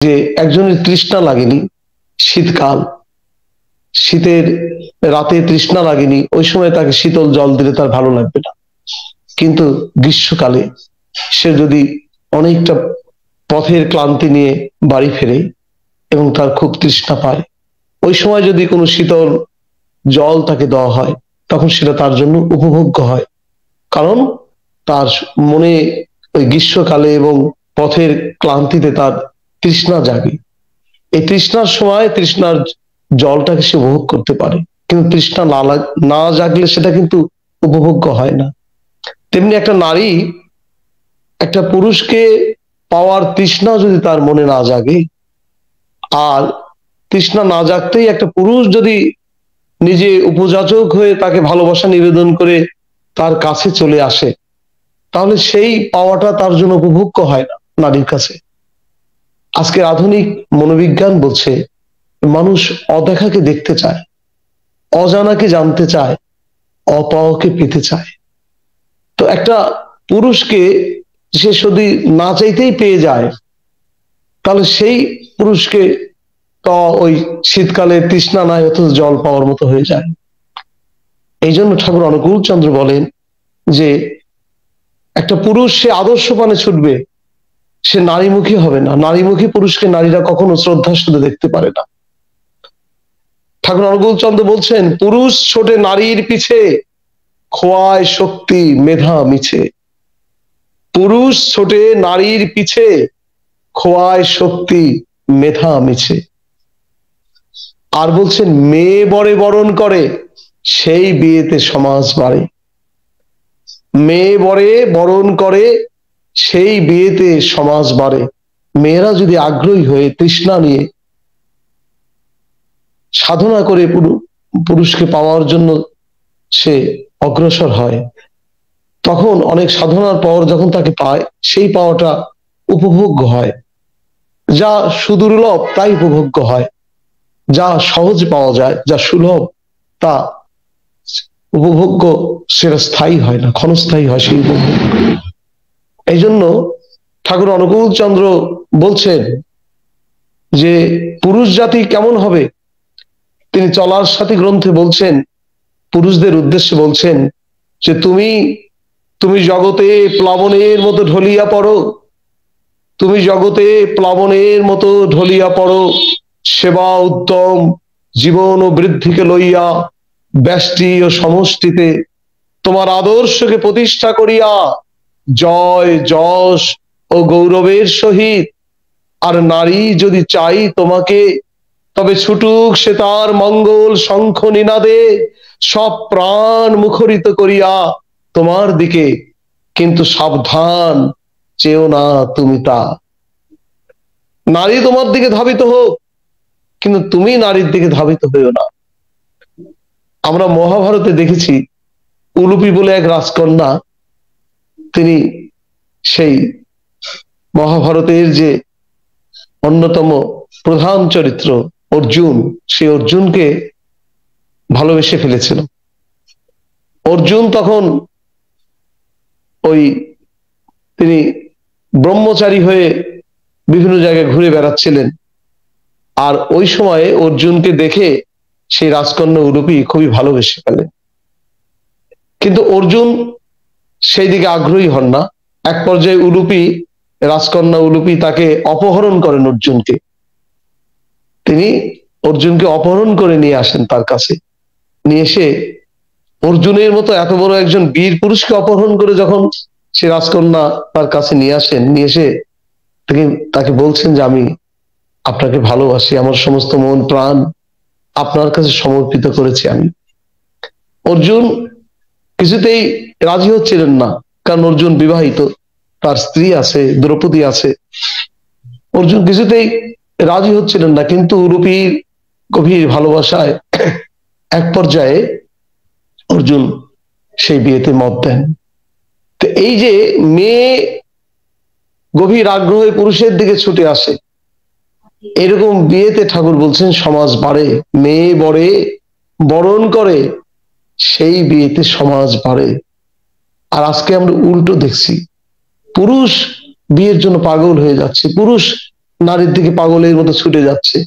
যে একজনের তৃষ্ণা লাগেনি, শীতকাল, শীতের রাতে তৃষ্ণা লাগেনি, ওই সময় তাকে শীতল জল দিলে তার ভালো লাগবে না। কিন্তু গ্রীষ্মকালে সে যদি অনেকটা পথের ক্লান্তি নিয়ে বাড়ি ফেরে এবং তার খুব তৃষ্ণা পায়, ওই সময় যদি কোনো শীতল জল তাকে দেওয়া হয়, তখন সেটা তার জন্য উপভোগ্য হয়। কারণ তার মনে ওই গ্রীষ্মকালে এবং পথের ক্লান্তিতে তার তৃষ্ণা জাগে। এই তৃষ্ণার সময় তৃষ্ণার জলটাকে সে উপভোগ করতে পারে, কিন্তু তৃষ্ণা না জাগলে সেটা কিন্তু উপভোগ্য হয় না। তেমনি একটা নারী একটা পুরুষকে পাওয়ার তৃষ্ণা যদি তার মনে না জাগে, আর তৃষ্ণা না জাগতেই একটা পুরুষ যদি নিজে উপযাচক হয়ে তাকে ভালোবাসা নিবেদন করে তার কাছে চলে আসে, তাহলে সেই পাওয়াটা তার জন্য উপভোগ্য হয় না নারীর কাছে। আজকের আধুনিক মনোবিজ্ঞান বলছে মানুষ অদেখাকে দেখতে চায়, অজানাকে জানতে চায়, অপাওয়াকে পেতে চায়। তো একটা পুরুষকে সে যদি না চাইতেই পেয়ে যায়, তাহলে সেই পুরুষকে তো ওই শীতকালে তৃষ্ণা নাই অথচ জল পাওয়ার মতো হয়ে যায়। এই জন্য ঠাকুর অনুকূল চন্দ্র বলেন যে একটা পুরুষ সে আদর্শ পানে ছুটবে, সে নারীমুখী হবে না। নারীমুখী পুরুষকে নারীরা কখনো শ্রদ্ধার সাথে দেখতে পারে না। ঠাকুর অনুকূল চন্দ্র বলছেন, পুরুষ ছোটে নারীর পিছে, খোয়ায় শক্তি মেধা মিছে। পুরুষ ছোটে নারীর পিছে, খোয়ায় শক্তি মেধা মিছে। আর বলছেন, মেয়ে বরে বরণ করে, সেই বিয়েতে সমাজ বাড়ে। মেয়ে বরে বরণ করে, সেই বিয়েতে সমাজ বাড়ে। মেয়েরা যদি আগ্রহী হয়ে তৃষ্ণা নিয়ে সাধনা করে পুরুষকে পাওয়ার জন্য সে অগ্রসর হয়, তখন অনেক সাধনার পর যখন তাকে পায়, সেই পাওয়াটা উপভোগ্য হয়। যা সুদুর্লভ তাই উপভোগ্য হয়, যা সহজ পাওয়া যায়, যা সুলভ তা উপভোগ্য, সেটা স্থায়ী হয় না, ক্ষণস্থায়ী হয় সেই উপভোগ। এই জন্য ঠাকুর অনুকূল চন্দ্র বলছেন যে পুরুষ জাতি কেমন হবে, তিনি চলার সাথী গ্রন্থে বলছেন, পুরুষদের উদ্দেশ্যে বলছেন যে তুমি জগতে প্লাবনের মতো ঢলিয়া পড়ো, তুমি জগতে প্লাবনের মতো ঢলিয়া পড়ো, সেবা উদ্যম জীবন ও বৃদ্ধিকে লইয়া ব্যষ্টি ও সমষ্টিতে তোমার আদর্শকে প্রতিষ্ঠা করিয়া জয় যশ ও গৌরবের সহিত। আর নারী যদি চাই তোমাকে, তবে ছুটুক সে তার মঙ্গল শঙ্খ নিনাদে, সব প্রাণ মুখরিত করিয়া তোমার দিকে, কিন্তু সাবধান, চেও না তুমি তা। নারী তোমার দিকে ধাবিত হোক, কিন্তু তুমি নারীর দিকে ধাবিত হইও না। আমরা মহাভারতে দেখেছি, উলুপি বলে এক রাজকন্যা, তিনি সেই মহাভারতের যে অন্যতম প্রধান চরিত্র অর্জুন, সেই অর্জুনকে ভালোবেসে ফেলেছিল। অর্জুন তখন তিনি ব্রহ্মচারী হয়ে বিভিন্ন জায়গায় ঘুরে বেড়াচ্ছিলেন। আর ওই সময়ে অর্জুনকে দেখে সেই রাজকন্যা উলুপি খুবই ভালোবেসে ফেলে। কিন্তু অর্জুন সেই দিকে আগ্রহী হন না। এক পর্যায়ে রাজকন্যা উলুপি তাকে অপহরণ করেন অর্জুনকে। তিনি অর্জুনকে অপহরণ করে নিয়ে আসেন তার কাছে। নিয়ে এসে অর্জুনের মতো এত বড় একজন বীর পুরুষকে অপহরণ করে যখন সে রাজকন্যা তার কাছে নিয়ে আসেন, নিয়ে এসে তাকে বলছেন যে আমি আপনাকে ভালোবাসি, আমার সমস্ত মন প্রাণ আপনার কাছে সমর্পিত করেছি আমি। অর্জুন কিছুতেই রাজি হচ্ছিলেন না, কারণ অর্জুন বিবাহিত, তার স্ত্রী আছে, দ্রৌপদী আছে। অর্জুন কিছুতেই রাজি হচ্ছিলেন না, কিন্তু রূপীর গভীর ভালোবাসায় এক পর্যায়ে অর্জুন সেই বিয়েতে মত দেন। তো এই যে মেয়ে গভীর আগ্রহে পুরুষের দিকে ছুটে আসে, এরকম বিয়েতে ঠাকুর বলছেন সমাজ বাড়ে। মেয়ে বরে বরণ করে, সেই বিয়েতে সমাজ বাড়ে। আর আজকে আমরা উল্টো দেখছি, পুরুষ বিয়ের জন্য পাগল হয়ে যাচ্ছে, পুরুষ নারীর দিকে পাগলের মতো ছুটে যাচ্ছে।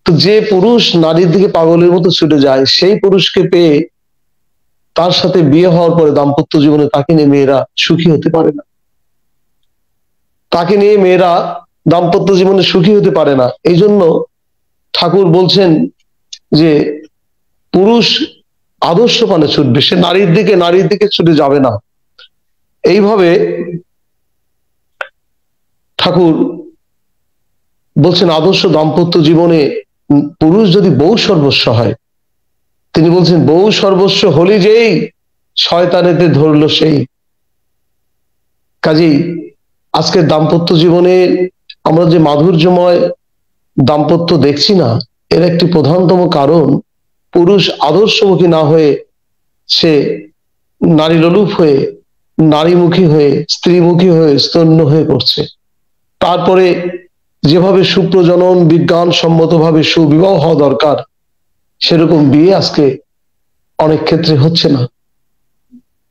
তো যে পুরুষ নারীর দিকে পাগলের মতো ছুটে যায়, সেই পুরুষকে পেয়ে তার সাথে বিয়ে হওয়ার পরে দাম্পত্য জীবনে তাকে নিয়ে মেয়েরা সুখী হতে পারে না। তাকে নিয়ে মেয়েরা দাম্পত্য জীবনে সুখী হতে পারে না। এই জন্য ঠাকুর বলছেন যে পুরুষ আদর্শ পানে ছুটবে, সে নারীর দিকে ছুটে যাবে না। এইভাবে ঠাকুর বলছেন আদর্শ দাম্পত্য জীবনে পুরুষ যদি বউ সর্বস্ব হয়, তিনি বলছেন বউ সর্বস্ব হলি যেই শয়তানেতে ধরলো সেই। কাজেই আজকের দাম্পত্য জীবনে আমরা যে মাধুর্যময় দাম্পত্য দেখছি না, এর একটি প্রধানতম কারণ পুরুষ আদর্শমুখী না হয়ে সে নারী লোলুপ হয়ে, নারীমুখী হয়ে, স্ত্রীমুখী হয়ে, স্তন্য হয়ে পড়ছে। তারপরে যেভাবে সুপ্রজনন বিজ্ঞানসম্মতভাবে সুবিবাহ হওয়া দরকার, সেরকম বিয়ে আজকে অনেক ক্ষেত্রে হচ্ছে না।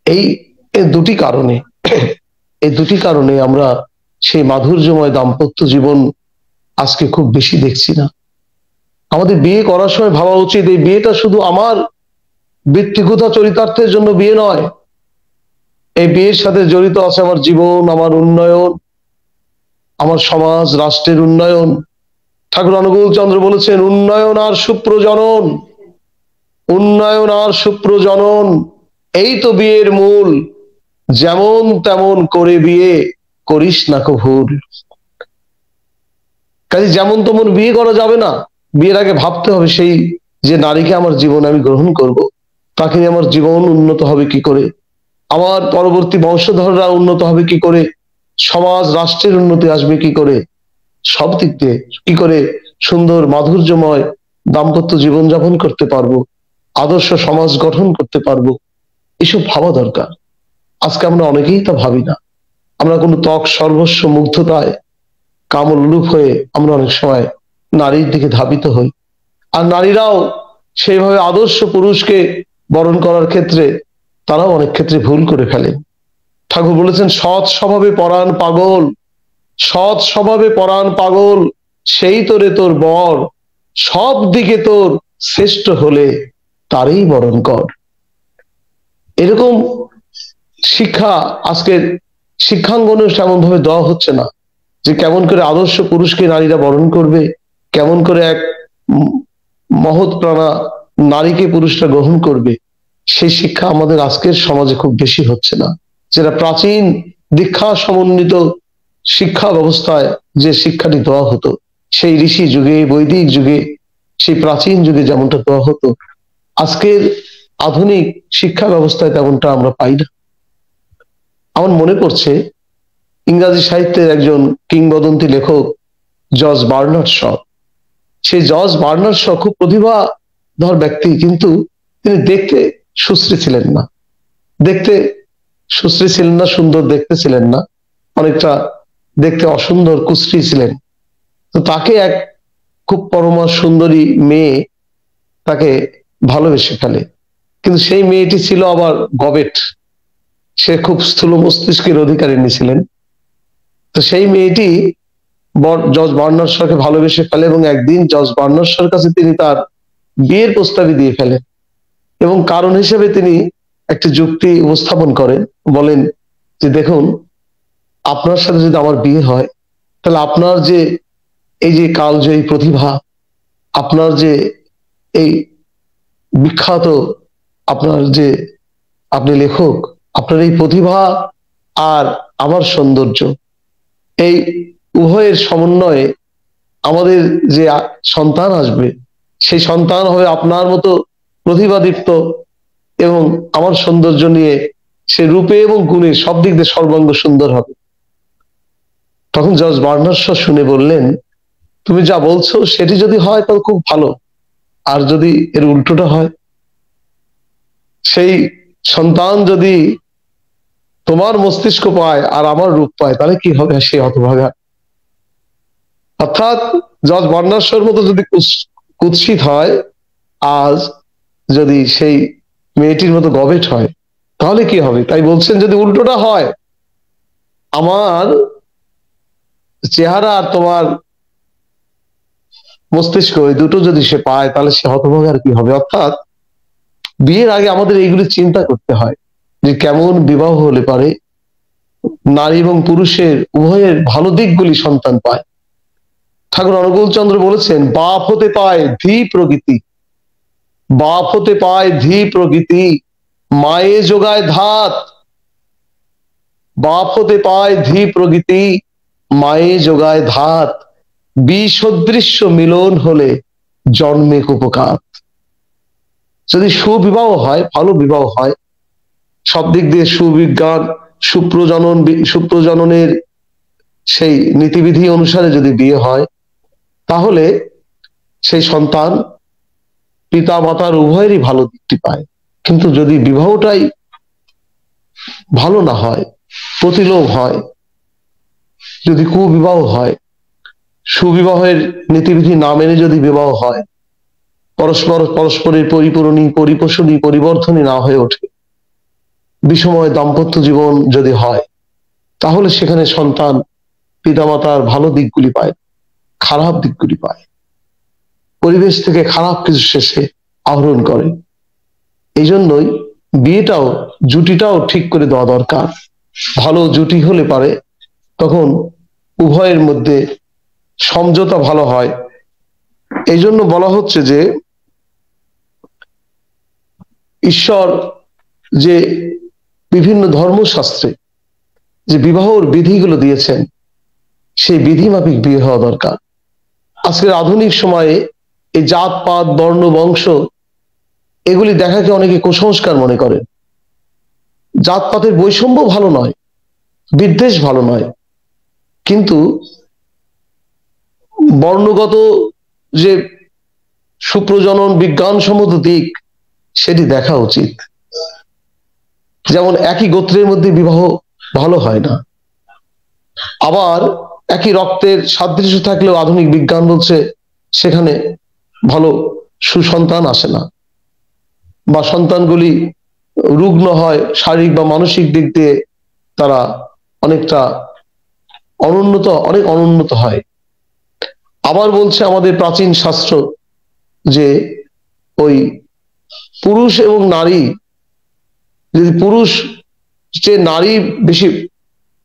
এই দুটি কারণে, এই দুটি কারণে আমরা সেই মাধুর্যময় দাম্পত্য জীবন আজকে খুব বেশি দেখছি না। আমাদের বিয়ে করার সময় ভাবা উচিত এই বিয়েটা শুধু আমার ব্যক্তিগত চরিতার্থের জন্য বিয়ে নয়, এই বিয়ের সাথে জড়িত আছে আমার জীবন, আমার উন্নয়ন, আমার সমাজ, রাষ্ট্রের উন্নয়ন। ঠাকুর অনুকূল চন্দ্র বলেছেন উন্নয়ন আর সুপ্রজনন, উন্নয়ন আর সুপ্রজনন এই তো বিয়ের মূল, যেমন তেমন করে বিয়ে করিস না কো ভুল। কাজে যেমন তেমন বিয়ে করা যাবে না। বিয়ের আগে ভাবতে হবে সেই যে নারীকে আমার জীবনে আমি গ্রহণ করব, তাকে নিয়ে আমার জীবন উন্নত হবে কি করে, আমার পরবর্তী বংশধররা উন্নত হবে কি করে, সমাজ রাষ্ট্রের উন্নতি আসবে কি করে, সব দিক দিয়ে কি করে সুন্দর মাধুর্যময় দাম্পত্য জীবন যাপন করতে পারবো, আদর্শ সমাজ গঠন করতে পারবো, এসব ভাবা দরকার। আজকে আমরা অনেকেই তা ভাবি না। আমরা কোনো ত্বক সর্বস্ব মুগ্ধতায় কামলোলুপ হয়ে আমরা অনেক সময় নারীর দিকে ধাবিত হই। আর নারীরাও সেইভাবে আদর্শ পুরুষকে বরণ করার ক্ষেত্রে তারাও অনেক ক্ষেত্রে ভুল করে ফেলেন। ঠাকুর বলেছেন সৎ স্বভাবে পরাণ পাগল, সৎ স্বভাবে পরাণ পাগল সেই তোরে তোর বর, সব দিকে তোর শ্রেষ্ঠ হলে তারই বরণ কর। এরকম শিক্ষা আজকের শিক্ষাঙ্গনে তেমন ভাবে দেওয়া হচ্ছে না, যে কেমন করে আদর্শ পুরুষকে নারীরা বরণ করবে, কেমন করে এক মহৎ প্রাণা নারীকে পুরুষরা গ্রহণ করবে, সেই শিক্ষা আমাদের আজকের সমাজে খুব বেশি হচ্ছে না। যেটা প্রাচীন দীক্ষা সমন্বিত শিক্ষা ব্যবস্থায় যে শিক্ষাটি দেওয়া হতো, সেই ঋষি যুগে, বৈদিক যুগে, সেই প্রাচীন যুগে যেমনটা দেওয়া হতো, আজকের আধুনিক শিক্ষা ব্যবস্থায় তেমনটা আমরা পাই না। আমার মনে পড়ছে ইংরাজি সাহিত্যের একজন কিংবদন্তি লেখক জর্জ বার্নার্ড শ। সেই জর্জ বার্নার্ড শ খুব প্রতিভাধর ব্যক্তি, কিন্তু তিনি দেখতে সুশ্রী ছিলেন না। দেখতে সুশ্রী ছিলেন না, সুন্দর দেখতে ছিলেন না, অনেকটা দেখতে অসুন্দর কুশ্রী ছিলেন। তো তাকে এক খুব পরমা সুন্দরী মেয়ে তাকে ভালোবেসে ফেলে, কিন্তু সেই মেয়েটি ছিল আবার গবেট, সে খুব স্থূল মস্তিষ্কের অধিকারিণী ছিলেন। তো সেই মেয়েটি জর্জ বার্নার্ড শকে ভালোবেসে ফেলে এবং একদিন জর্জ বার্নার্ড শর কাছে তিনি তার বিয়ের প্রস্তাবই দিয়ে ফেলেন। এবং কারণ হিসেবে তিনি একটি যুক্তি উপস্থাপন করেন, বলেন যে দেখুন, আপনার সাথে যদি আমার বিয়ে হয়, তাহলে আপনার যে এই যে কালজয়ী প্রতিভা, আপনার যে এই বিখ্যাত, আপনার যে আপনি লেখক, আপনার এই প্রতিভা আর আমার সৌন্দর্য, এই উভয়ের সমন্বয়ে আমাদের যে সন্তান আসবে, সেই সন্তান হবে আপনার মতো প্রতিভাদীপ্ত এবং আমার সৌন্দর্য নিয়ে সে রূপে এবং গুণে সব দিক দিয়ে সর্বাঙ্গ সুন্দর হবে। তখন জর্জ বার্নার্ড শ শুনে বললেন, তুমি যা বলছো সেটি যদি হয় তাহলে খুব ভালো, আর যদি এর উল্টোটা হয়, সেই সন্তান যদি তোমার মস্তিষ্ক পায় আর আমার রূপ পায়, তাহলে কি হবে সে হতভাগা। অর্থাৎ জর্জ বার্নার্ড শর মতো যদি কুৎসিত হয়, আজ যদি সেই মেয়েটির মতো গবেট হয়, তাহলে কি হবে। তাই বলছেন যদি উল্টোটা হয়, আমার চেহারা আর তোমার মস্তিষ্ক, এই দুটো যদি সে পায় তাহলে সে হতভাগা আর কি হবে। অর্থাৎ বিয়ের আগে আমাদের এইগুলি চিন্তা করতে হয় যে কেমন বিবাহ হলে পারে নারী এবং পুরুষের উভয়ের ভালো দিকগুলি সন্তান পায়। ঠাকুর অনুকূল চন্দ্র বলেছেন, বাপ হতে পায় ধী প্রকৃতি, বাপ হতে পায় ধী প্রকৃতি, মায়ে যোগায় ধাত। বাপ হতে পায় ধী প্রকৃতি, মায়ে যোগায় ধাত, বিসদৃশ্য মিলন হলে জন্মে কুপকাত। যদি সুবিবাহ হয়, ভালো বিবাহ হয়, সব দিক দিয়ে সুবিজ্ঞান, সুপ্রজননের সেই নীতিবিধি অনুসারে যদি বিয়ে হয়, তাহলে সেই সন্তান পিতা মাতার উভয়েরই ভালো দিকটি পায়। কিন্তু যদি বিবাহটাই ভালো না হয়, প্রতিলোভ হয়, যদি কুবিবাহ হয়, সুবিবাহের নীতিবিধি না মেনে যদি বিবাহ হয়, পরস্পরের পরিপূরণী, পরিপোষণী, পরিবর্ধনী না হয়ে ওঠে, বিষময় দাম্পত্য জীবন যদি হয়, তাহলে সেখানে সন্তান পিতামাতার ভালো দিকগুলি পায়, খারাপ দিকগুলি পায়, পরিবেশ থেকে খারাপ কিছু শেষে আহরণ করে। এই জন্যই বিয়েটাও, জুটিটাও ঠিক করে দেওয়া দরকার। ভালো জুটি হলে পারে তখন উভয়ের মধ্যে সমঝোতা ভালো হয়। এই জন্য বলা হচ্ছে যে ঈশ্বর যে বিভিন্ন ধর্মশাস্ত্রে যে বিবাহর বিধিগুলো দিয়েছেন, সেই বিধি মাফিক বিয়ে হওয়া দরকার। আজকের আধুনিক সময়ে এই জাতপাত, বর্ণ, বংশ এগুলি দেখাকে অনেকে কুসংস্কার মনে করেন। জাতপাতের বৈষম্য ভালো নয়, বিদ্বেষ ভালো নয়, কিন্তু বর্ণগত যে সুপ্রজনন বিজ্ঞানসম্মত দিক সেটি দেখা উচিত। যেমন একই গোত্রের মধ্যে বিবাহ ভালো হয় না, আবার একই রক্তের সাদৃশ্য থাকলেও আধুনিক বিজ্ঞান বলছে সেখানে ভালো সুসন্তান আসে না, বা সন্তানগুলি রুগ্ন হয়, শারীরিক বা মানসিক দিক দিয়ে তারা অনেকটা অনেক অনুন্নত হয়। আবার বলছে আমাদের প্রাচীন শাস্ত্র যে ওই পুরুষ এবং নারী, যদি পুরুষ যে নারী বেশি,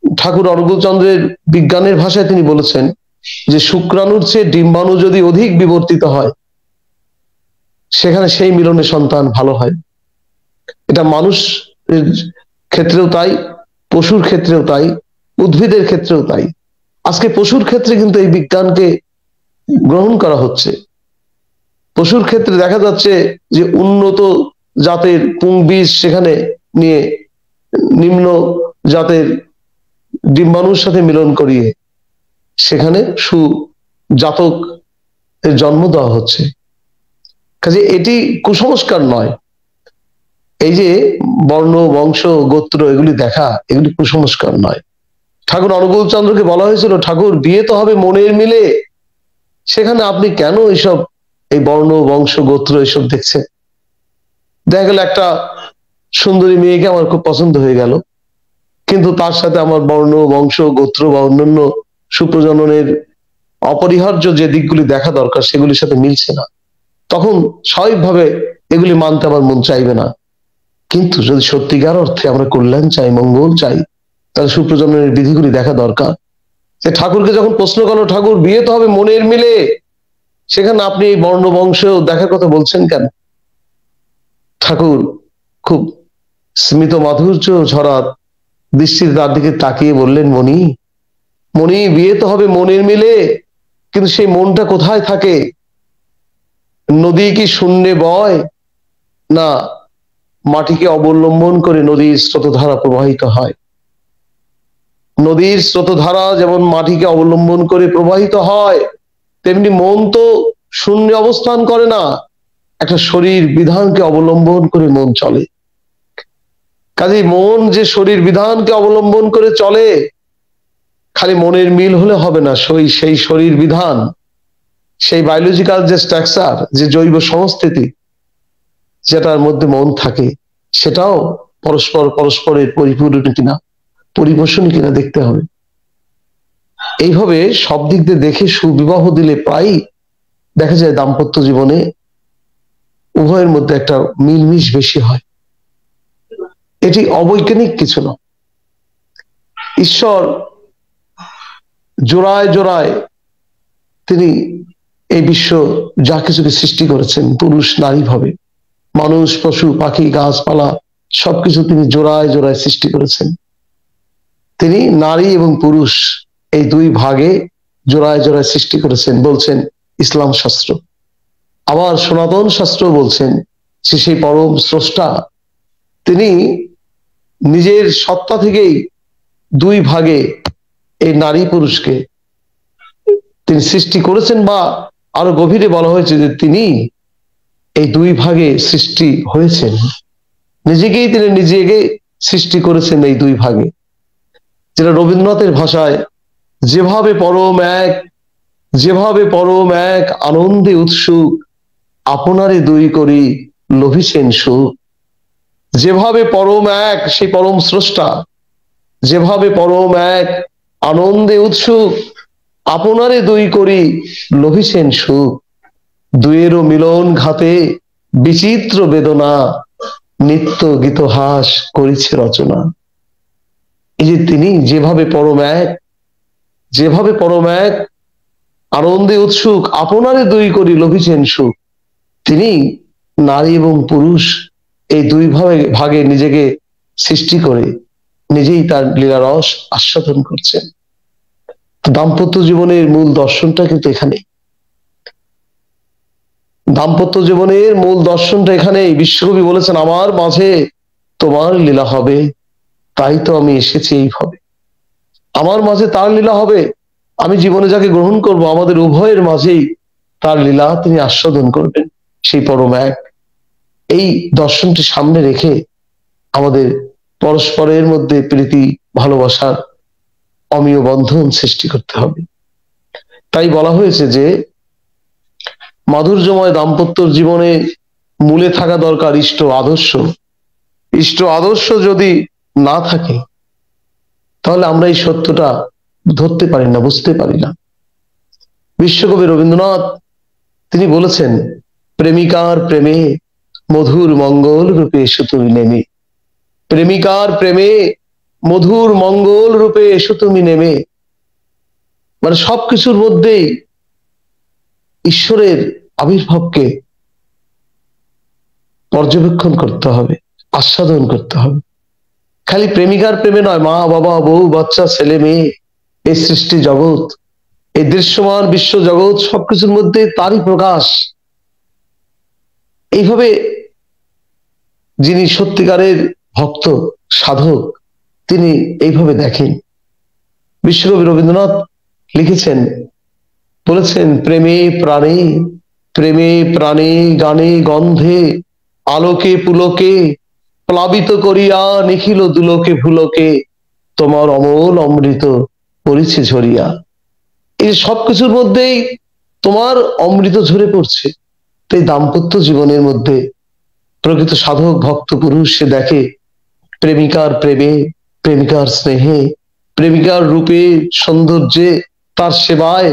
ঠাকুর অনুকূল চন্দ্রের বিজ্ঞানের ভাষায় তিনি বলেছেন যে শুক্রাণুর চেয়ে ডিম্বাণু যদি অধিক বিবর্তিত হয়, সেখানে সেই মিলনে সন্তান ভালো হয়। এটা মানুষ ক্ষেত্রেও তাই, পশুর ক্ষেত্রেও তাই, উদ্ভিদের ক্ষেত্রেও তাই। আজকে পশুর ক্ষেত্রে কিন্তু এই বিজ্ঞানকে গ্রহণ করা হচ্ছে। পশুর ক্ষেত্রে দেখা যাচ্ছে যে উন্নত জাতের পুংবীজ সেখানে নিয়ে নিম্ন জাতের ডিম্বাণুর সাথে মিলন করিয়ে সেখানে সুজাতক এর জন্ম দেওয়া হচ্ছে। কাজে এটি কুসংস্কার নয়। এই যে বর্ণ, বংশ, গোত্র এগুলি দেখা, এগুলি কুসংস্কার নয়। ঠাকুর অনুকূল চন্দ্রকে বলা হয়েছিল, ঠাকুর বিয়ে তো হবে মনের মিলে, সেখানে আপনি কেন এইসব এই বর্ণ, বংশ, গোত্র এসব দেখছেন? দেখা গেল একটা সুন্দরী মেয়েকে আমার খুব পছন্দ হয়ে গেল, কিন্তু তার সাথে আমার বর্ণ, বংশ, গোত্র বা অন্যান্য সুপ্রজননের অপরিহার্য যে দিকগুলি দেখা দরকার সেগুলির সাথে মিলছে না, তখন স্বাভাবিকভাবে এগুলি মানতে আমার মন চাইবে না। কিন্তু যদি সত্যিকার অর্থে আমরা কল্যাণ চাই, মঙ্গল চাই, তাহলে সুপ্রজননের বিধিগুলি দেখা দরকার। যে ঠাকুরকে যখন প্রশ্ন করলো, ঠাকুর বিয়ে তো হবে মনের মিলে, সেখানে আপনি এই বর্ণ, বংশ দেখার কথা বলছেন কেন? ঠাকুর খুব স্মিত মাধুর্য ঝরা দৃষ্টির তার দিকে তাকিয়ে বললেন, মণি, মণি, বিয়ে তো হবে মনের মিলে, কিন্তু সেই মনটা কোথায় থাকে? নদী কি শূন্যে বয়, না মাটিকে অবলম্বন করে নদীর স্রোতধারা প্রবাহিত হয়? নদীর স্রোতধারা যেমন মাটিকে অবলম্বন করে প্রবাহিত হয়, তেমনি মন তো শূন্য অবস্থান করে না, একটা শরীর বিধানকে অবলম্বন করে মন চলে। কাজে মন যে শরীর বিধানকে অবলম্বন করে চলে, খালি মনের মিল হলে হবে না, সেই শরীর বিধান, সেই বায়োলজিক্যাল যে স্ট্রাকচার, যে জৈব সংস্থিতি যেটার মধ্যে মন থাকে, সেটাও পরস্পরের পরিপূরণ কিনা, পরিপোষণ কিনা দেখতে হবে। এইভাবে সব দিক দিয়ে দেখে সুবিবাহ দিলে প্রায় দেখা যায় দাম্পত্য জীবনে উভয়ের মধ্যে একটা মিলমিশ বেশি হয়। এটি অবৈজ্ঞানিক কিছু না। ঈশ্বর জোড়ায় জোড়ায় তিনি এই বিশ্ব যা কিছুকে সৃষ্টি করেছেন পুরুষ নারী ভাবে, মানুষ পশু পাখি গাছপালা সবকিছু তিনি জোড়ায় জোড়ায় সৃষ্টি করেছেন। তিনি নারী এবং পুরুষ এই দুই ভাগে জোড়ায় জোড়ায় সৃষ্টি করেছেন বলছেন ইসলাম শাস্ত্র। আবার সনাতন শাস্ত্র বলছেন যে সেই পরম স্রষ্টা তিনি নিজের সত্তা থেকেই দুই ভাগে এই নারী পুরুষকে তিনি সৃষ্টি করেছেন, বা আরো গভীরে বলা হয়েছে যে তিনি এই দুই ভাগে সৃষ্টি হয়েছেন, নিজেকেই তিনি নিজেকে সৃষ্টি করেছেন এই দুই ভাগে। যেটা রবীন্দ্রনাথের ভাষায় যেভাবে পরম এক আনন্দে উৎসুক আপনারে দুই করি লোভিছেন সুখ। যেভাবে পরম এক সেই পরম স্রষ্টা যেভাবে পরম এক আনন্দে উৎসুক আপনারে দুই করি লোভিছেন সুখ। দুয়েরও মিলন ঘাতে বিচিত্র বেদনা নিত্য গীতহাস করিছে রচনা। এই যে তিনি যেভাবে পরম এক আনন্দে উৎসুক আপনারে দুই করি লোভিছেন সুখ, তিনি নারী এবং পুরুষ এই দুই ভাগে নিজেকে সৃষ্টি করে নিজেই তার লীলারস আস্বাদন করছেন। দাম্পত্য জীবনের মূল দর্শনটা কিন্তু এখানে, দাম্পত্য জীবনের মূল দর্শনটা এখানেই। বিশ্বকবি বলেছেন আমার মাঝে তোমার লীলা হবে, তাই তো আমি এসেছি এইভাবে। আমার মাঝে তার লীলা হবে, আমি জীবনে যাকে গ্রহণ করব আমাদের উভয়ের মাঝেই তার লীলা তিনি আস্বাদন করবেন সেই পরম এক। এই দর্শনটি সামনে রেখে আমাদের পরস্পরের মধ্যে প্রীতি ভালোবাসার অমীয় বন্ধন সৃষ্টি করতে হবে। তাই বলা হয়েছে যে মাধুর্যময় দাম্পত্য জীবনে মূলে থাকা দরকার ইষ্ট আদর্শ। ইষ্ট আদর্শ যদি না থাকে তাহলে আমরা এই সত্যটা ধরতে পারি না, বুঝতে পারি না। বিশ্বকবি রবীন্দ্রনাথ তিনি বলেছেন প্রেমিকার প্রেমে মধুর মঙ্গল রূপে এসো তুমি নেমে। প্রেমিকার প্রেমে মধুর মঙ্গল রূপে এসো তুমি নেমে। মানে সবকিছুর মধ্যেই ঈশ্বরের আবির্ভাবকে পর্যবেক্ষণ করতে হবে, আস্বাদন করতে হবে। খালি প্রেমিকার প্রেমে নয়, মা বাবা বউ বাচ্চা ছেলে মেয়ে এই সৃষ্টি জগৎ এই দৃশ্যমান বিশ্ব জগৎ সবকিছুর মধ্যে তারই প্রকাশ। এইভাবে যিনি সত্যিকারের ভক্ত সাধক তিনি এইভাবে দেখেন। বিশ্বকবি রবীন্দ্রনাথ লিখেছেন, বলেছেন প্রেমে প্রাণে গানে গন্ধে আলোকে পুলকে প্লাবিত করিয়া নিখিল দুলোকে ভুলোকে তোমার অমল অমৃত পড়েছে ঝরিয়া। এই সবকিছুর মধ্যেই তোমার অমৃত ঝরে পড়ছে। তাই দাম্পত্য জীবনের মধ্যে প্রকৃত সাধক ভক্ত পুরুষ সে দেখে প্রেমিকার প্রেমে, প্রেমিকার স্নেহে, প্রেমিকার রূপে সৌন্দর্যে, তার সেবায়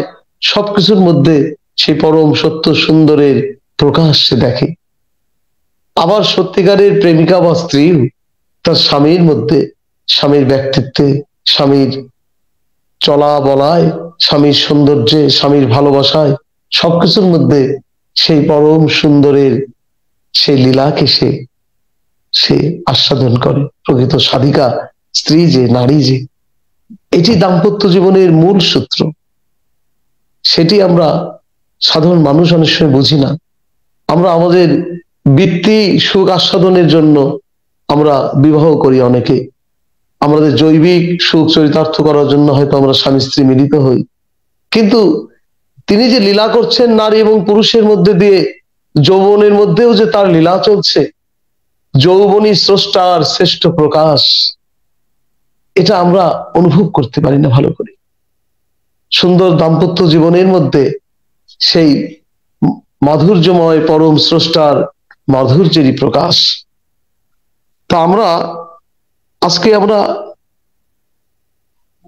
সবকিছুর মধ্যে সে পরম সত্য সুন্দরের প্রকাশ সে দেখে। আবার সত্যিকারের প্রেমিকা বা স্ত্রী তার স্বামীর মধ্যে, স্বামীর ব্যক্তিত্বে, স্বামীর চলা বলায়, স্বামীর সৌন্দর্যে, স্বামীর ভালোবাসায় সবকিছুর মধ্যে সেই পরম সুন্দরের সেই লীলাকে সে আস্বাদন করে। প্রকৃত সাধিকা স্ত্রী যে, নারী যে, এটি দাম্পত্য জীবনের মূল সূত্র। সেটি আমরা সাধারণ মানুষ অনেক সময় বুঝি না। আমরা আমাদের বৃত্তি সুখ আস্বাদনের জন্য আমরা বিবাহ করি, অনেকে আমাদের জৈবিক সুখ চরিতার্থ করার জন্য হয়তো আমরা স্বামী স্ত্রী মিলিত হই। কিন্তু তিনি যে লীলা করছেন নারী এবং পুরুষের মধ্যে দিয়ে, যৌবনের মধ্যেও যে তার লীলা চলছে, যৌবনী স্রষ্টার শ্রেষ্ঠ প্রকাশ, এটা আমরা অনুভব করতে পারি না ভালো করে। সুন্দর দাম্পত্য জীবনের মধ্যে সেই মাধুর্যময় পরম স্রষ্টার মাধুর্যেরই প্রকাশ। তা আজকে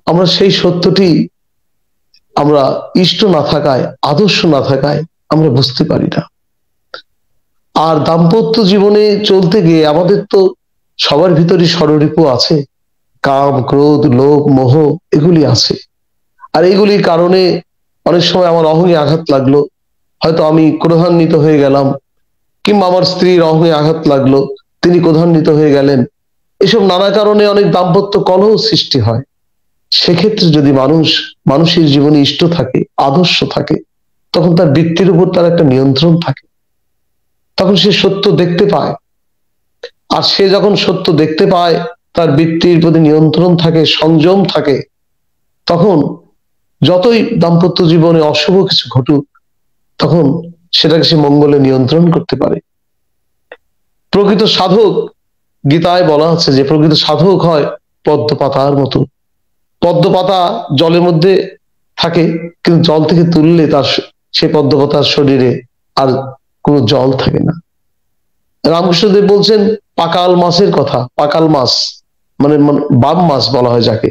আমরা সেই সত্যটি আমরা ইষ্ট না থাকায়, আদর্শ না থাকায় আমরা বুঝতে পারি না। আর দাম্পত্য জীবনে চলতে গিয়ে আমাদের তো সবার ভিতরই ষড়রিপু আছে, কাম ক্রোধ লোভ মোহ এগুলি আছে। আর এগুলির কারণে অনেক সময় আমার অহংয়ে আঘাত লাগলো, হয়তো আমি ক্রোধান্বিত হয়ে গেলাম, কিংবা আমার স্ত্রীর অহংয়ে আঘাত লাগলো, তিনি ক্রোধান্বিত হয়ে গেলেন। এসব নানা কারণে অনেক দাম্পত্য কলহ সৃষ্টি হয়। সেক্ষেত্রে যদি মানুষের জীবনে ইষ্ট থাকে, আদর্শ থাকে, তখন তার বৃত্তির উপর তার একটা নিয়ন্ত্রণ থাকে, তখন সে সত্য দেখতে পায়। আর সে যখন সত্য দেখতে পায়, তার বৃত্তির প্রতি নিয়ন্ত্রণ থাকে, সংযম থাকে, তখন যতই দাম্পত্য জীবনে অশুভ কিছু ঘটুক, তখন সেটাকে সে মঙ্গলে নিয়ন্ত্রণ করতে পারে। প্রকৃত সাধক, গীতায় বলা আছে যে প্রকৃত সাধক হয় পদ্ম পাতার মতো। পদ্ম পাতা জলের মধ্যে থাকে, কিন্তু জল থেকে তুললে তার সেই পদ্ম পাতার শরীরে আর কোনো জল থাকে না। রামকৃষ্ণদেব বলছেন পাকাল মাছের কথা। পাকাল মাছ মানে বাম মাছ বলা হয় যাকে,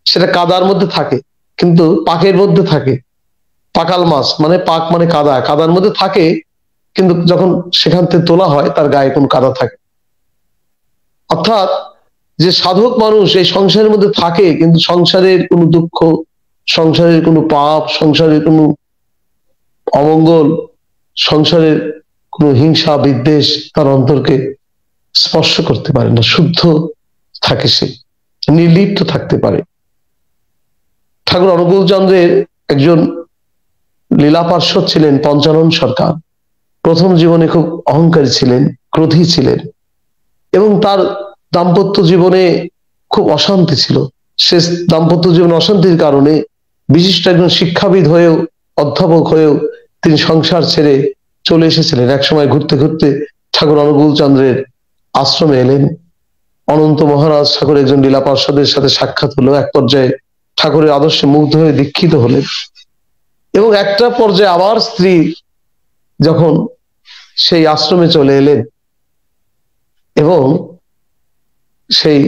সেটা কাদার মধ্যে থাকে কিন্তু পাকের মধ্যে থাকে। পাকাল মাছ মানে পাক মানে কাদা, কাদার মধ্যে থাকে, কিন্তু যখন সেখান থেকে তোলা হয় তার গায়ে কোনো কাদা থাকে। অর্থাৎ যে সাধক মানুষ এই সংসারের মধ্যে থাকে, কিন্তু সংসারের কোনো দুঃখ, সংসারের কোনো পাপ, সংসারের কোনো অমঙ্গল, সংসারের কোনো হিংসা বিদ্বেষ তার অন্তরকে স্পর্শ করতে পারে না, শুদ্ধ থাকে, সে নির্লিপ্ত থাকতে পারে। ঠাকুর অনুকূল চন্দ্রের একজন লীলা পার্ষদ ছিলেন পঞ্চানন সরকার। প্রথম জীবনে খুব অহংকারী ছিলেন, ক্রোধী ছিলেন, এবং তার দাম্পত্য জীবনে খুব অশান্তি ছিল। সে দাম্পত্য জীবনে অশান্তির কারণে বিশিষ্ট একজন শিক্ষাবিদ হয়েও, অধ্যাপক হয়েও তিনি সংসার ছেড়ে চলে এসেছিলেন। একসময় ঘুরতে ঘুরতে ঠাকুর অনুকূল চন্দ্রের আশ্রমে এলেন। অনন্ত মহারাজ ঠাকুর একজন লীলা পার্ষদের সাথে সাক্ষাৎ হলো। এক পর্যায়ে ঠাকুরের আদর্শে মুগ্ধ হয়ে দীক্ষিত হলেন, এবং একটা পর্যায়ে আবার স্ত্রী যখন সেই আশ্রমে চলে এলেন এবং সেই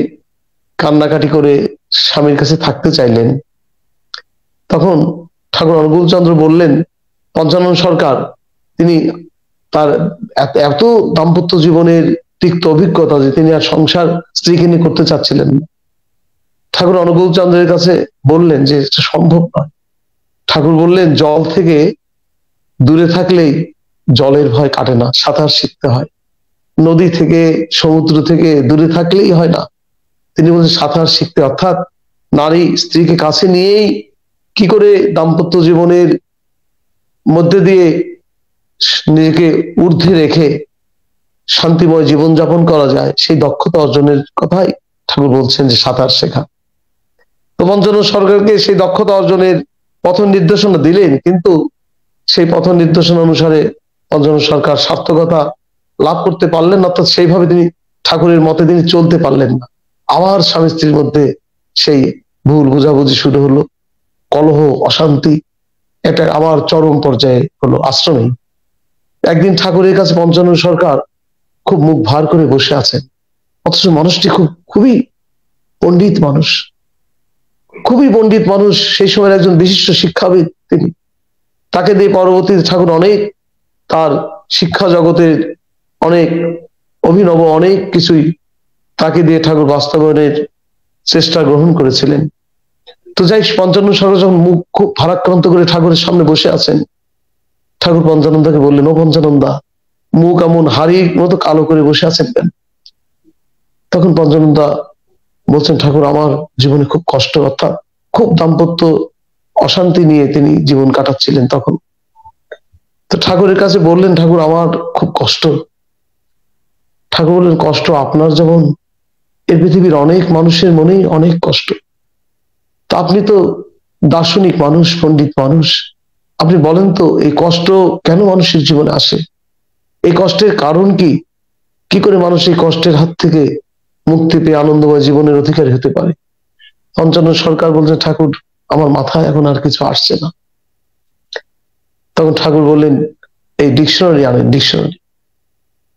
কান্নাকাটি করে স্বামীর কাছে থাকতে চাইলেন, তখন ঠাকুর অনুকূল চন্দ্র বললেন, পঞ্চানন সরকার তিনি তার এত দাম্পত্য জীবনের তিক্ত অভিজ্ঞতা যে তিনি আর সংসার স্ত্রীকে নিয়ে করতে চাচ্ছিলেন না। ঠাকুর অনুকূল চন্দ্রের কাছে বললেন যে এটা সম্ভব নয়। ঠাকুর বললেন জল থেকে দূরে থাকলেই জলের ভয় কাটে না, সাঁতার শিখতে হয়। নদী থেকে সমুদ্র থেকে দূরে থাকলেই হয় না, তিনি বলছেন সাঁতার শিখতে। অর্থাৎ নারী স্ত্রীকে কাছে নিয়েই কি করে দাম্পত্য জীবনের মধ্যে দিয়ে নিজেকে ঊর্ধ্বে রেখে শান্তিময় জীবনযাপন করা যায়, সেই দক্ষতা অর্জনের কথাই ঠাকুর বলছেন যে সাঁতার শেখা। তো পঞ্চানন সরকারকে সেই দক্ষতা অর্জনের পথ নির্দেশনা দিলেন, কিন্তু সেই পথ নির্দেশনা অনুসারে পঞ্চানন সরকার সার্থকতা লাভ করতে পারলেন না, অর্থাৎ সেইভাবে তিনি ঠাকুরের মতে তিনি চলতে পারলেন না। আবার স্বামী স্ত্রীর মধ্যে সেই ভুল বোঝাবুঝি শুরু হলো, কলহ অশান্তি, এটা আবার চরম পর্যায়ে হলো আশ্রমে। একদিন ঠাকুরের কাছে পঞ্চানন সরকার খুব মুখ ভার করে বসে আছেন, অথচ মানুষটি খুবই পণ্ডিত মানুষ, খুবই পণ্ডিত মানুষ, সেই সময়ের একজন বিশিষ্ট শিক্ষাবিদ তিনি। তাকে দিয়ে পরবর্তীতে ঠাকুর অনেক তার শিক্ষা জগতের অনেক অভিনব অনেক কিছুই তাকে দিয়ে ঠাকুর বাস্তবায়নের চেষ্টা গ্রহণ করেছিলেন। তো যাই, পঞ্চানন সরকার যখন মুখ খুব ভারাক্রান্ত করে ঠাকুরের সামনে বসে আছেন, ঠাকুর পঞ্চানন্দাকে বললেন, ও পঞ্চানন্দা, মুখ এমন হাড়ির মতো কালো করে বসে আছেন কেন? তখন পঞ্চানন্দা বলছেন, ঠাকুর আমার জীবনে খুব কষ্ট, অর্থাৎ খুব দাম্পত্য অশান্তি নিয়ে তিনি জীবন কাটাচ্ছিলেন তখন। তো ঠাকুরের কাছে বললেন, ঠাকুর আমার খুব কষ্ট। ঠাকুর বললেন, কষ্ট আপনার যেমন, এ পৃথিবীর অনেক মানুষের মনেই অনেক কষ্ট। তা আপনি তো দার্শনিক মানুষ, পণ্ডিত মানুষ, আপনি বলেন তো এই কষ্ট কেন মানুষের জীবনে আসে? এই কষ্টের কারণ কি? কি করে মানুষ এই কষ্টের হাত থেকে মুক্তি পেয়ে আনন্দময় জীবনের অধিকারী হতে পারে? পঞ্চানন সরকার বলছেন, ঠাকুর আমার মাথায় এখন আর কিছু আসছে না। তখন ঠাকুর বললেন, এই ডিকশনারি আনেন, ডিকশনারি।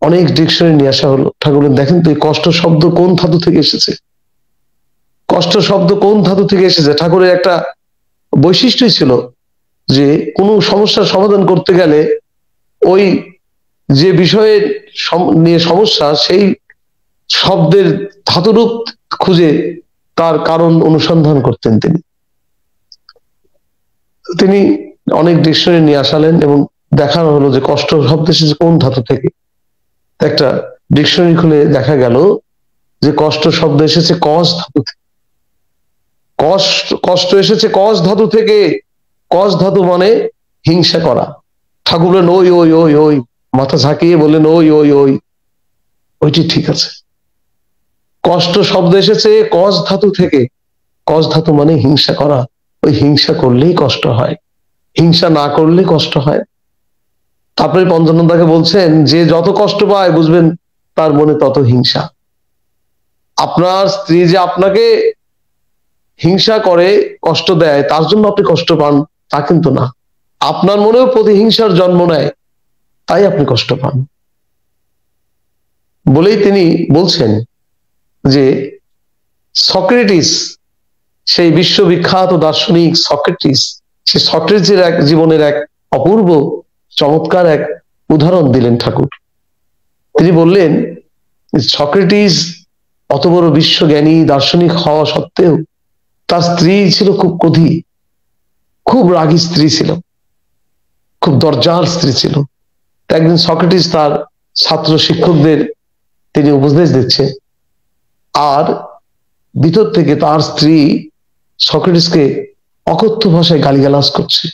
অনেক ডিকশনারি নিয়ে আসা হলো। ঠাকুর বললেন, দেখেন তো এই কষ্ট শব্দ কোন ধাতু থেকে এসেছে, কষ্ট শব্দ কোন ধাতু থেকে এসেছে। ঠাকুরের একটা বৈশিষ্ট্যই ছিল যে কোনো সমস্যার সমাধান করতে গেলে ওই যে বিষয়ের নিয়ে সমস্যা, সেই শব্দের ধাতুরূপ খুঁজে তার কারণ অনুসন্ধান করতেন তিনি। তিনি অনেক ডিকশনারি নিয়ে আসালেন এবং দেখানো হলো যে কষ্ট শব্দ এসেছে কোন ধাতু থেকে। একটা ডিকশনারি খুলে দেখা গেল যে কষ্ট শব্দ এসেছে কস ধাতু থেকে। কষ্ট এসেছে কস ধাতু থেকে। কস ধাতু মানে হিংসা করা। ঠাকুর বলেন ওই ওই ওই ওই, মাথা ঝাঁকিয়ে বললেন ওই ওই ওই, ওইটি ঠিক আছে। কষ্ট শব্দ এসেছে কস ধাতু থেকে। কস ধাতু মানে হিংসা করা। ওই হিংসা করলেই কষ্ট হয়, হিংসা না করলে কষ্ট হয়। তারপরে পঞ্চানন্দাকে বলছেন যে যত কষ্ট পায় বুঝবেন তার মনে তত হিংসা। আপনার স্ত্রী যে আপনাকে হিংসা করে, কষ্ট দেয়, তার জন্য আপনি কষ্ট পান তা কিন্তু না। আপনার মনেও প্রতিহিংসার জন্ম নেয়, তাই আপনি কষ্ট পান। বলেই তিনি বলছেন যে সক্রেটিস, সেই বিশ্ববিখ্যাত দার্শনিক সক্রেটিস, সে সক্রেটিসের এক জীবনের এক অপূর্ব চমৎকার এক উদাহরণ দিলেন ঠাকুর। তিনি বললেন সক্রেটিস অত বড় বিশ্বজ্ঞানী দার্শনিক হওয়া সত্ত্বেও তার স্ত্রী ছিল খুব ক্রোধী, খুব রাগী স্ত্রী ছিল, খুব দরজাল স্ত্রী ছিল। একদিন সক্রেটিস তার ছাত্র শিক্ষকদের তিনি উপদেশ দিচ্ছে, আর ভিতর থেকে তার স্ত্রী সক্রেটিসকে অকথ্য ভাষায় গালিগালাজ করছে,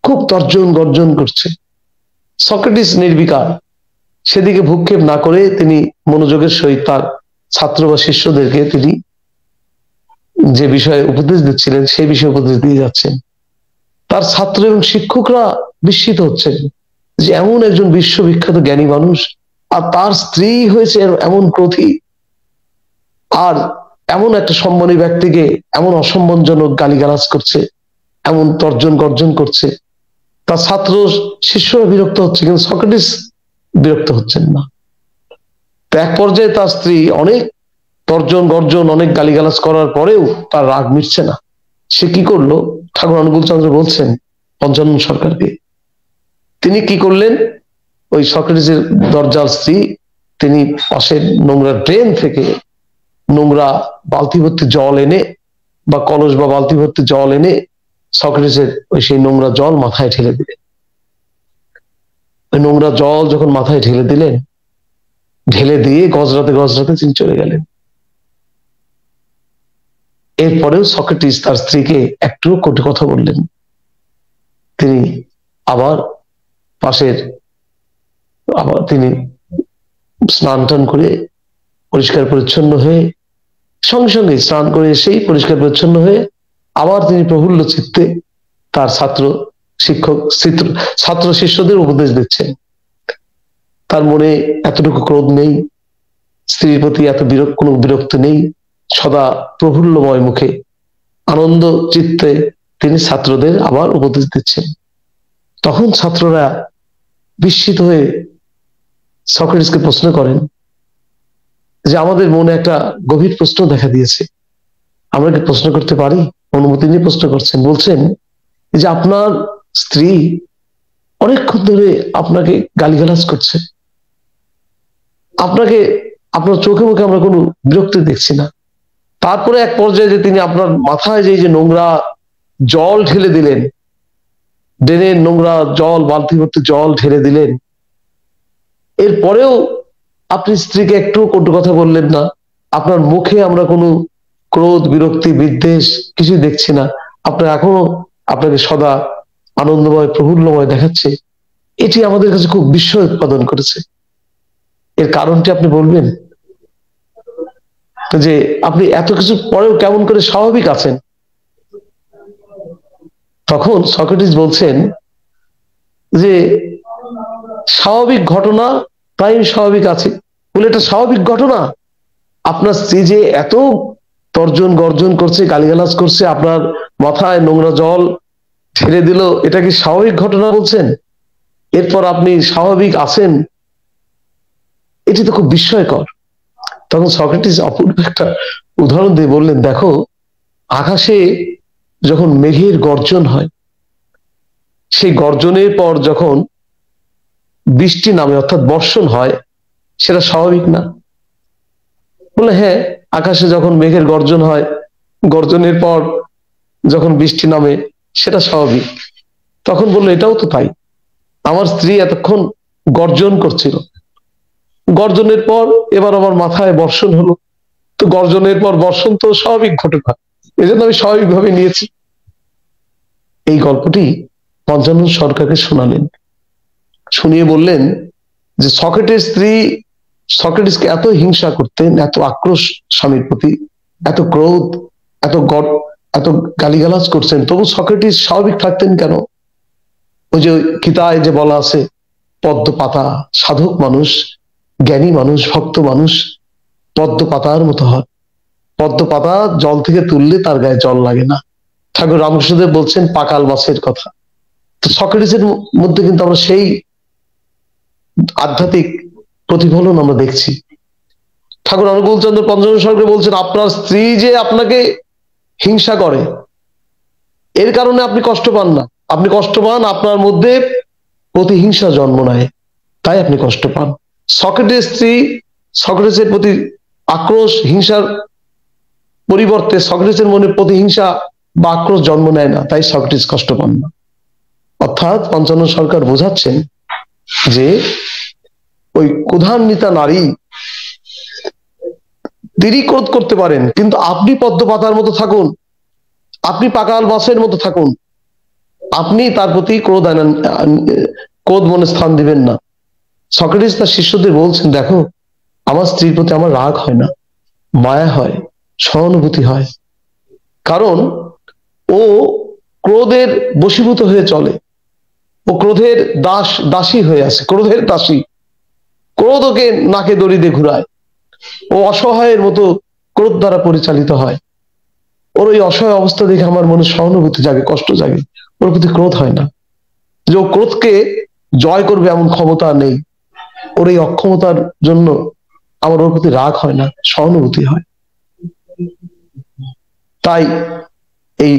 খুব তর্জন গর্জন করছে। সক্রেটিস নির্বিকার, সেদিকে ভূক্ষেপ না করে তিনি মনোযোগের সহিত তার ছাত্র বা শিষ্যদেরকে তিনি যে বিষয়ে উপদেশ দিচ্ছিলেন সেই বিষয়ে উপদেশ দিয়ে যাচ্ছেন। তার ছাত্র এবং শিক্ষকরা বিস্মিত হচ্ছেন যে এমন একজন বিশ্ববিখ্যাত জ্ঞানী মানুষ, আর তার স্ত্রী হয়েছে এমন ক্রোধী, আর এমন একটা সম্মানী ব্যক্তিকে এমন অসম্মানজনক গালিগালাজ করছে, এমন তর্জন গর্জন করছে। তার ছাত্র শিষ্যরা বিরক্ত হচ্ছে, কিন্তু সক্রেটিস বিরক্ত হচ্ছেন না। তো এক পর্যায়ে তার স্ত্রী অনেক তর্জন গর্জন, অনেক গালিগালাজ করার পরেও তার রাগ মিটছে না। সে কি করলো, ঠাকুর অনুকূল চন্দ্র বলছেন পঞ্চানন সরকারকে, তিনি কি করলেন, ওই সক্রেটিসের দরজাল স্ত্রী, তিনি পাশের নোংরা ড্রেন থেকে নোংরা বালতি ভর্তি জল এনে, বা কলস বা বালতি ভর্তি জল এনে সক্রেটিসের ওই সেই নোংরা জল মাথায় ঢেলে দিলেন। ওই নোংরা জল যখন মাথায় ঢেলে দিলেন, ঢেলে দিয়ে গজরাতে গজরাতে তিনি চলে গেলেন। এরপরেও সক্রেটিস তার স্ত্রীকে একটু কটু কথা বললেন। তিনি আবার পাশের তিনি স্নান টান করে পরিষ্কার পরিচ্ছন্ন হয়ে, সঙ্গে সঙ্গে স্নান করে এসেই পরিষ্কার পরিচ্ছন্ন হয়ে আবার তিনি প্রফুল্ল চিত্তে তার ছাত্র শিষ্যদের উপদেশ দিচ্ছেন। তার মনে এতটুকু ক্রোধ নেই, স্ত্রীর প্রতি এত কোনো বিরক্ত নেই, সদা প্রফুল্লময় মুখে আনন্দ চিত্তে তিনি ছাত্রদের আবার উপদেশ দিচ্ছেন। তখন ছাত্ররা বিস্মিত হয়ে সক্রেটিসকে প্রশ্ন করেন যে আমাদের মনে একটা গভীর প্রশ্ন দেখা দিয়েছে, আমরা কি প্রশ্ন করতে পারি? অনুমতি নিয়ে প্রশ্ন করছেন। বলছেন যে আপনার স্ত্রী অনেকক্ষণ ধরে আপনাকে গালিগালাজ করছে, আপনাকে আপনার চোখে মুখে আমরা কোনো বিরক্তি দেখছি না। তারপরে এক পর্যায়ে যে তিনি আপনার মাথায় যে নোংরা জল ঢেলে দিলেন, ড্রেনের নোংরা জল, বালতি ভর্তি জল ঢেলে দিলেন, এরপরেও আপনি স্ত্রীকে একটু কটু কথা বললেন না। আপনার মুখে আমরা কোনো ক্রোধ, বিরক্তি, বিদ্বেষ কিছুই দেখছি না। আপনার এখনো আপনাকে সদা আনন্দময় প্রফুল্লময় দেখাচ্ছে। এটি আমাদের কাছে খুব বিস্ময় উৎপাদন করেছে। এর কারণটি আপনি বলবেন যে আপনি এত কিছু পরেও কেমন করে স্বাভাবিক আছেন? তখন সক্রেটিস বলছেন যে স্বাভাবিক ঘটনা, তাই আমি স্বাভাবিক আছি। বলে এটা স্বাভাবিক ঘটনা? আপনার স্ত্রী যে এত তর্জন গর্জন করছে, গালিগালাজ করছে, আপনার মাথায় নোংরা জল ছেড়ে দিল, এটা কি স্বাভাবিক ঘটনা বলছেন? এরপর আপনি স্বাভাবিক আছেন, এটি তো খুব বিস্ময়কর। তখন সক্রেটিস অপূর্ব একটা উদাহরণ দিয়ে বললেন, দেখো আকাশে যখন মেঘের গর্জন হয়, সেই গর্জনের পর যখন বৃষ্টি নামে অর্থাৎ বর্ষণ হয় সেটা স্বাভাবিক না? বলে হ্যাঁ, আকাশে যখন মেঘের গর্জন হয়, গর্জনের পর যখন বৃষ্টি নামে সেটা স্বাভাবিক। তখন বললো এটাও তো তাই, আমার স্ত্রী এতক্ষণ গর্জন করছিল, গর্জনের পর এবার আমার মাথায় বর্ষণ হলো, তো গর্জনের পর বর্ষণ তো স্বাভাবিক ঘটনা, এই জন্য আমি স্বাভাবিকভাবে নিয়েছি। এই গল্পটি পঞ্চানন সরকারকে শোনালেন, শুনিয়ে বললেন যে সক্রেটিস স্ত্রী সক্রেটিসকে এত হিংসা করতেন, এত আক্রোশ স্বামীর প্রতি, এত ক্রোধ, এত এত গালিগালাজ করছেন, তবু সক্রেটিস স্বাভাবিক থাকতেন কেন? ওই যে গীতায় যে বলা আছে, পদ্ম পাতা, সাধক মানুষ, জ্ঞানী মানুষ, ভক্ত মানুষ পদ্ম পাতার মতো হয়। পদ্ম পাতা জল থেকে তুললে তার গায়ে জল লাগে না। ঠাকুর রামকৃষ্ণদেব বলছেন পাকাল মাছের কথা। তো সক্রেটিসের মধ্যে কিন্তু আমরা সেই আধ্যাত্মিক প্রতিফলন আমরা দেখছি। ঠাকুর অনুকূলচন্দ্র পঞ্চম সর্গে বলছেন আপনার স্ত্রী যে আপনাকে হিংসা করে, এর কারণে আপনি কষ্ট পান না, আপনি কষ্ট পান আপনার মধ্যে প্রতিহিংসা জন্ম নেয়, তাই আপনি কষ্ট পান। সক্রেটিস স্ত্রী সক্রেটিসের প্রতি আক্রোশ হিংসার পরিবর্তে সক্রেটিসের মনে প্রতিহিংসা বা আক্রোশ জন্ম নেয় না, তাই সক্রেটিস কষ্ট পান না। অর্থাৎ পঞ্চানন সরকার বোঝাচ্ছেন যে ওই ক্রোধান্বিতা নারী তিনি ক্রোধ করতে পারেন, কিন্তু আপনি পদ্ম পাতার মতো থাকুন, আপনি পাকাল মাছের মতো থাকুন, আপনি তার প্রতি ক্রোধ মনে স্থান দিবেন না। সক্রেটিস তার শিষ্যদের বলছেন দেখো, আমার স্ত্রীর প্রতি আমার রাগ হয় না, মায়া হয়, সহানুভূতি হয়, কারণ ও ক্রোধের বশীভূত হয়ে চলে, ও ক্রোধের দাসী হয়ে আছে, ক্রোধের দাসী, ক্রোধ ওকে নাকে দড়ি দিয়ে ঘুরায়, ও অসহায়ের মতো ক্রোধ দ্বারা পরিচালিত হয়। ওর ওই অসহায় অবস্থা দেখে আমার মনে সহানুভূতি জাগে, কষ্ট জাগে, ওর প্রতি ক্রোধ হয় না। যে ও ক্রোধকে জয় করবে এমন ক্ষমতা নেই, ওর এই অক্ষমতার জন্য আমার ওর প্রতি রাগ হয় না, সহানুভূতি হয়। তাই এই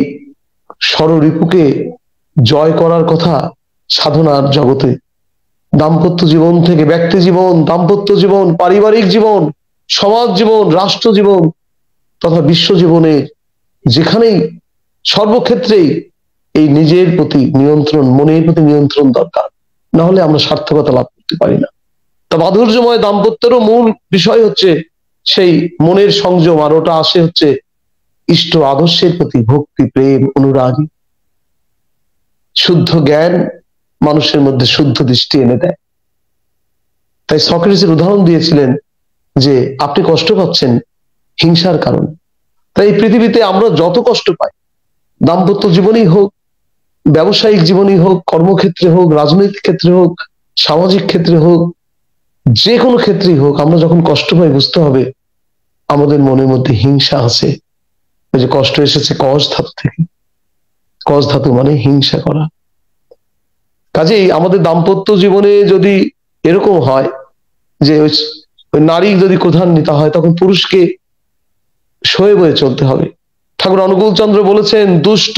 ষড়রিপুকে জয় করার কথা সাধনার জগতে, দাম্পত্য জীবন থেকে ব্যক্তি জীবন, দাম্পত্য জীবন, পারিবারিক জীবন, সমাজ জীবন, রাষ্ট্র জীবন তথা বিশ্ব জীবনে, যেখানেই সর্বক্ষেত্রেই এই নিজের প্রতি নিয়ন্ত্রণ, মনের প্রতি নিয়ন্ত্রণ দরকার, না হলে আমরা সার্থকতা লাভ করতে পারি না। তা মাধুর্যময় দাম্পত্যেরও মূল বিষয় হচ্ছে সেই মনের সংযম, আর ওটা আসে হচ্ছে ইষ্ট আদর্শের প্রতি ভক্তি, প্রেম, অনুরাগ। শুদ্ধ জ্ঞান মানুষের মধ্যে শুদ্ধ দৃষ্টি এনে দেয়। তাই সক্রেটিসের উদাহরণ দিয়েছিলেন যে আপনি কষ্ট পাচ্ছেন হিংসার কারণে। তাই এই পৃথিবীতে আমরা যত কষ্ট পাই, দাম্পত্য জীবনেই হোক, ব্যবসায়িক জীবনেই হোক, কর্মক্ষেত্রে হোক, রাজনৈতিক ক্ষেত্রে হোক, সামাজিক ক্ষেত্রে হোক, যে কোনো ক্ষেত্রেই হোক, আমরা যখন কষ্ট পাই বুঝতে হবে আমাদের মনের মধ্যে হিংসা আছে। ওই যে কষ্ট এসেছে কষ ধাতু থেকে, কষ ধাতু মানে হিংসা করা। কাজেই আমাদের দাম্পত্য জীবনে যদি এরকম হয় যে ওই নারী যদি ক্রোধান্বিতা হয়, তখন পুরুষকে সয়ে বয়ে চলতে হবে। ঠাকুর অনুকূল চন্দ্র বলেছেন দুষ্ট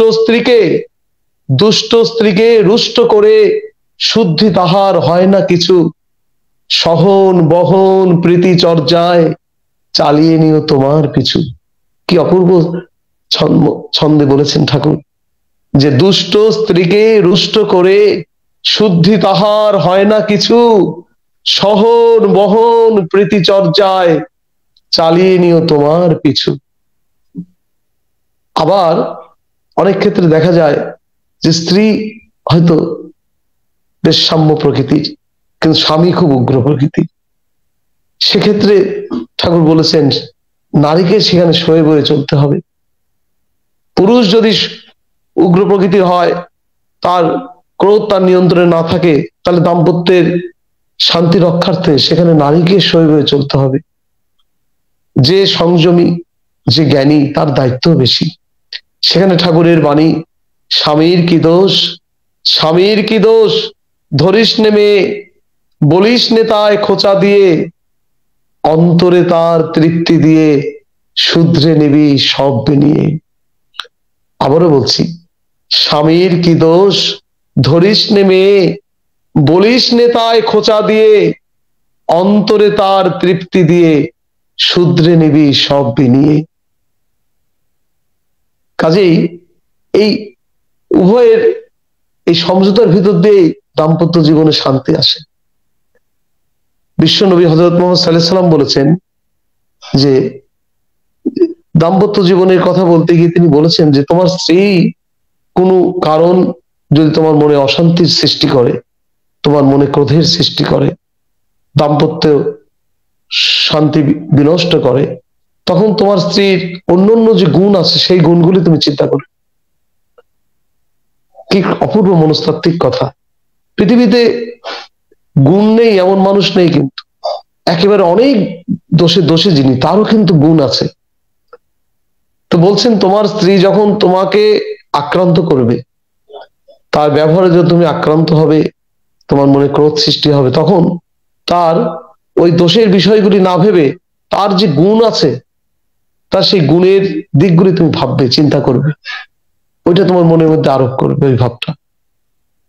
স্ত্রীকে রুষ্ট করে শুদ্ধি তাহার হয় না কিছু, সহন বহন প্রীতি চর্যায় চালিয়ে নিও তোমার পিছু। কি অপূর্ব ছন্দে বলেছেন ঠাকুর, যে দুষ্ট স্ত্রীকে রুষ্ট করে শুদ্ধি তাহার হয় না কিছু, সহন বহন প্রীতি চর্যায় চালিয়ে নিও তোমার পিছু। আবার অনেক ক্ষেত্রে দেখা যায় যে স্ত্রী হয়তো বেশ সাম্য প্রকৃতির, কিন্তু স্বামী খুব উগ্র প্রকৃতির। সেক্ষেত্রে ঠাকুর বলেছেন নারীকে সেখানে সয়ে বয়ে চলতে হবে। পুরুষ যদি উগ্র প্রকৃতির হয়, তার ক্রোধ তার নিয়ন্ত্রণে না থাকে, তাহলে দাম্পত্যের শান্তি রক্ষার্থে সেখানে নারীকে সয়ে বয়ে চলতে হবে। যে সংযমী, যে জ্ঞানী, তার দায়িত্ব বেশি। সেখানে ঠাকুরের বাণী, স্বামীর কি দোষ, স্বামীর কি দোষ, ধরিস নেমে বলিস নেতায় খোঁচা দিয়ে, অন্তরে তার তৃপ্তি দিয়ে শুধরে নিবি সব নিয়ে। আবারও বলছি, স্বামীর কি দোষ, ধরিস নেমে বলিস নেতায় খোঁচা দিয়ে, অন্তরে তার তৃপ্তি দিয়ে, শুধরে নিবি সব বিনিয়ে। কাজেই এই উভয়ের এই সমঝোতার ভিতর দিয়ে দাম্পত্য জীবনে শান্তি আসে। বিশ্বনবী হযরত মুহাম্মদ সাল্লাল্লাহু আলাইহি সাল্লাম বলেছেন যে দাম্পত্য জীবনের কথা বলতে গিয়ে তিনি বলেছেন যে তোমার স্ত্রী কোনো কারণ যদি তোমার মনে অশান্তির সৃষ্টি করে, তোমার মনে ক্রোধের সৃষ্টি করে, দাম্পত্য শান্তি বিনষ্ট করে, তখন তোমার স্ত্রীর অন্যান্য যে গুণ আছে সেই গুণগুলি তুমি চিন্তা করো। কি অপূর্ব মনস্তাত্ত্বিক কথা! পৃথিবীতে গুণ নেই এমন মানুষ নেই, কিন্তু একেবারে অনেক দোষে দোষে যিনি, তারও কিন্তু গুণ আছে। তো বলছেন তোমার স্ত্রী যখন তোমাকে আক্রান্ত করবে, তার ব্যবহারে যদি তুমি আক্রান্ত হবে, তোমার মনে ক্রোধ সৃষ্টি হবে, তখন তার ওই দোষের বিষয়গুলি না ভেবে তার যে গুণ আছে, তার সেই গুণের দিকগুলি তুমি ভাববে, চিন্তা করবে, ওইটা তোমার মনের মধ্যে আরোপ করবে ওই ভাবটা।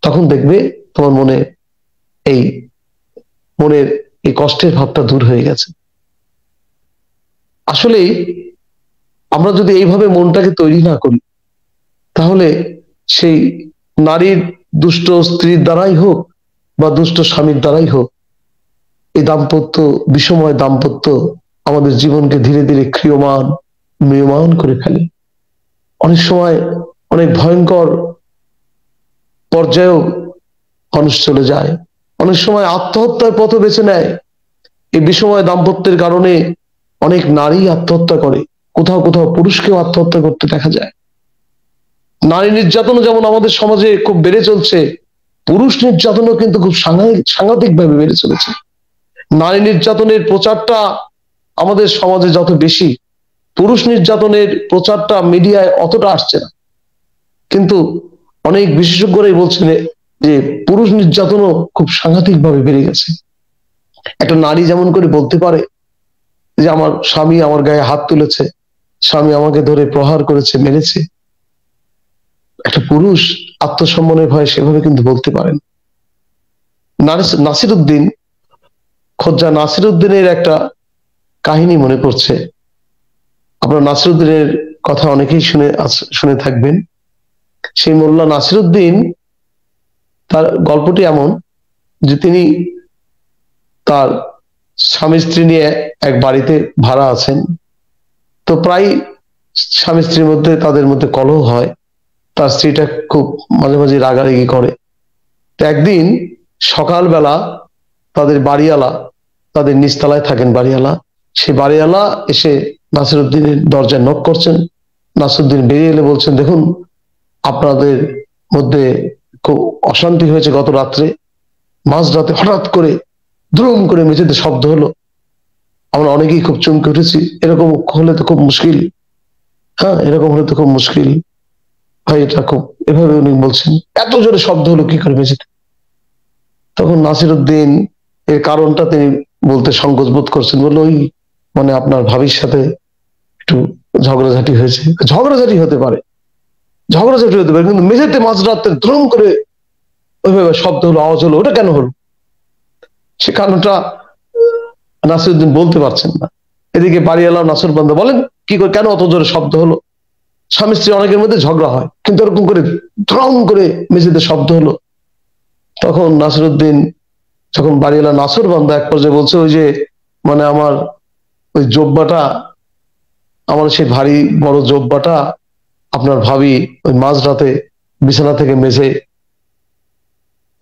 তখন দেখবে তোমার মনে এই মনের এই কষ্টের ভাবটা দূর হয়ে গেছে। আসলে আমরা যদি এইভাবে মনটাকে তৈরি না করি, তাহলে সেই নারীর দুষ্ট স্ত্রীর দ্বারাই হোক বা দুষ্ট স্বামীর দ্বারাই হোক, এই দাম্পত্য বিষময় দাম্পত্য আমাদের জীবনকে ধীরে ধীরে ক্ষীয়মান ম্রিয়মান করে ফেলে। অনেক সময় অনেক ভয়ঙ্কর পর্যায়েও মানুষ চলে যায়, অনেক সময় আত্মহত্যার পথ বেছে নেয়। এই বিষময় দাম্পত্যের কারণে অনেক নারী আত্মহত্যা করে, কোথাও কোথাও পুরুষকেও আত্মহত্যা করতে দেখা যায়। নারী নির্যাতনও যেমন আমাদের সমাজে খুব বেড়ে চলছে, পুরুষ নির্যাতনও কিন্তু খুব সাংঘাতিক ভাবে বেড়ে চলেছে। নারী নির্যাতনের প্রচারটা আমাদের সমাজে যত বেশি, পুরুষ নির্যাতনের প্রচারটা মিডিয়ায় অতটা আসছে না। কিন্তু অনেক বিশেষজ্ঞরাই বলছেন যে পুরুষ নির্যাতনও খুব সাংঘাতিক ভাবে বেড়ে গেছে। একটা নারী যেমন করে বলতে পারে যে আমার স্বামী আমার গায়ে হাত তুলেছে, স্বামী আমাকে ধরে প্রহার করেছে, মেরেছে, একটা পুরুষ আত্মসম্মানের ভয়ে সেভাবে কিন্তু বলতে পারেন। নাসিরুদ্দিন, খোজ্জা নাসিরুদ্দিনের একটা কাহিনী মনে পড়ছে। আপনারা নাসিরুদ্দিনের কথা অনেকেই শুনে থাকবেন। সেই মোল্লা নাসিরুদ্দিন, তার গল্পটি এমন যে তিনি তার স্বামী স্ত্রী নিয়ে এক বাড়িতে ভাড়া আছেন। তো প্রায় স্বামী স্ত্রীর মধ্যে তাদের মধ্যে কলহ হয়, তার স্ত্রীটা খুব মাঝে মাঝে রাগারাগি করে। তো একদিন সকালবেলা তাদের বাড়িওয়ালা, তাদের নিচতলায় থাকেন বাড়িওয়ালা, সেই বাড়িওয়ালা এসে নাসিরুদ্দিনের দরজায় নক করছেন। নাসিরুদ্দিন বেরিয়ে এলে বলছেন, দেখুন আপনাদের মধ্যে খুব অশান্তি হয়েছে গত রাত্রে, মাঝরাতে হঠাৎ করে দ্রুম করে মেঝেতে শব্দ হলো, আমরা অনেকেই খুব চমকে উঠেছি, এরকম হলে তো খুব মুশকিল, হ্যাঁ এরকম হলে তো খুব মুশকিল ভাই, এটা খুব, এভাবে উনি বলছেন, এত জোরে শব্দ হলো কি করে মেঝেতে। তখন নাসিরুদ্দিন এর কারণটা তিনি বলতে সংকোচ বোধ করছেন, বললো ওই মানে আপনার ভাবির সাথে একটু ঝগড়াঝাটি হয়েছে। ঝগড়াঝাটি হতে পারে, ঝগড়াঝাটি হতে পারে, কিন্তু মেঝেতে মাঝরাতে দ্রুম করে ওইভাবে শব্দ হলো, আওয়াজ হলো, ওটা কেন হলো? সে কারণটা নাসিরুদ্দিন বলতে পারছেন না। এদিকে বাড়িওয়ালা নাসর বান্দা বলেন, কি করে, কেন অত জোরে শব্দ হলো? স্বামী স্ত্রী অনেকের মধ্যে ঝগড়া হয়, কিন্তু এরকম করে দ্রুম করে মেঝেতে শব্দ হলো। তখন নাসিরুদ্দিন, যখন বাড়িওয়ালা নাসর বান্দা এক পর্যায়ে বলছে, ওই যে মানে আমার ওই জব্বাটা, আমার সেই ভারী বড় জব্বাটা আপনার ভাবি ওই মাঝরাতে বিছানা থেকে মেঝে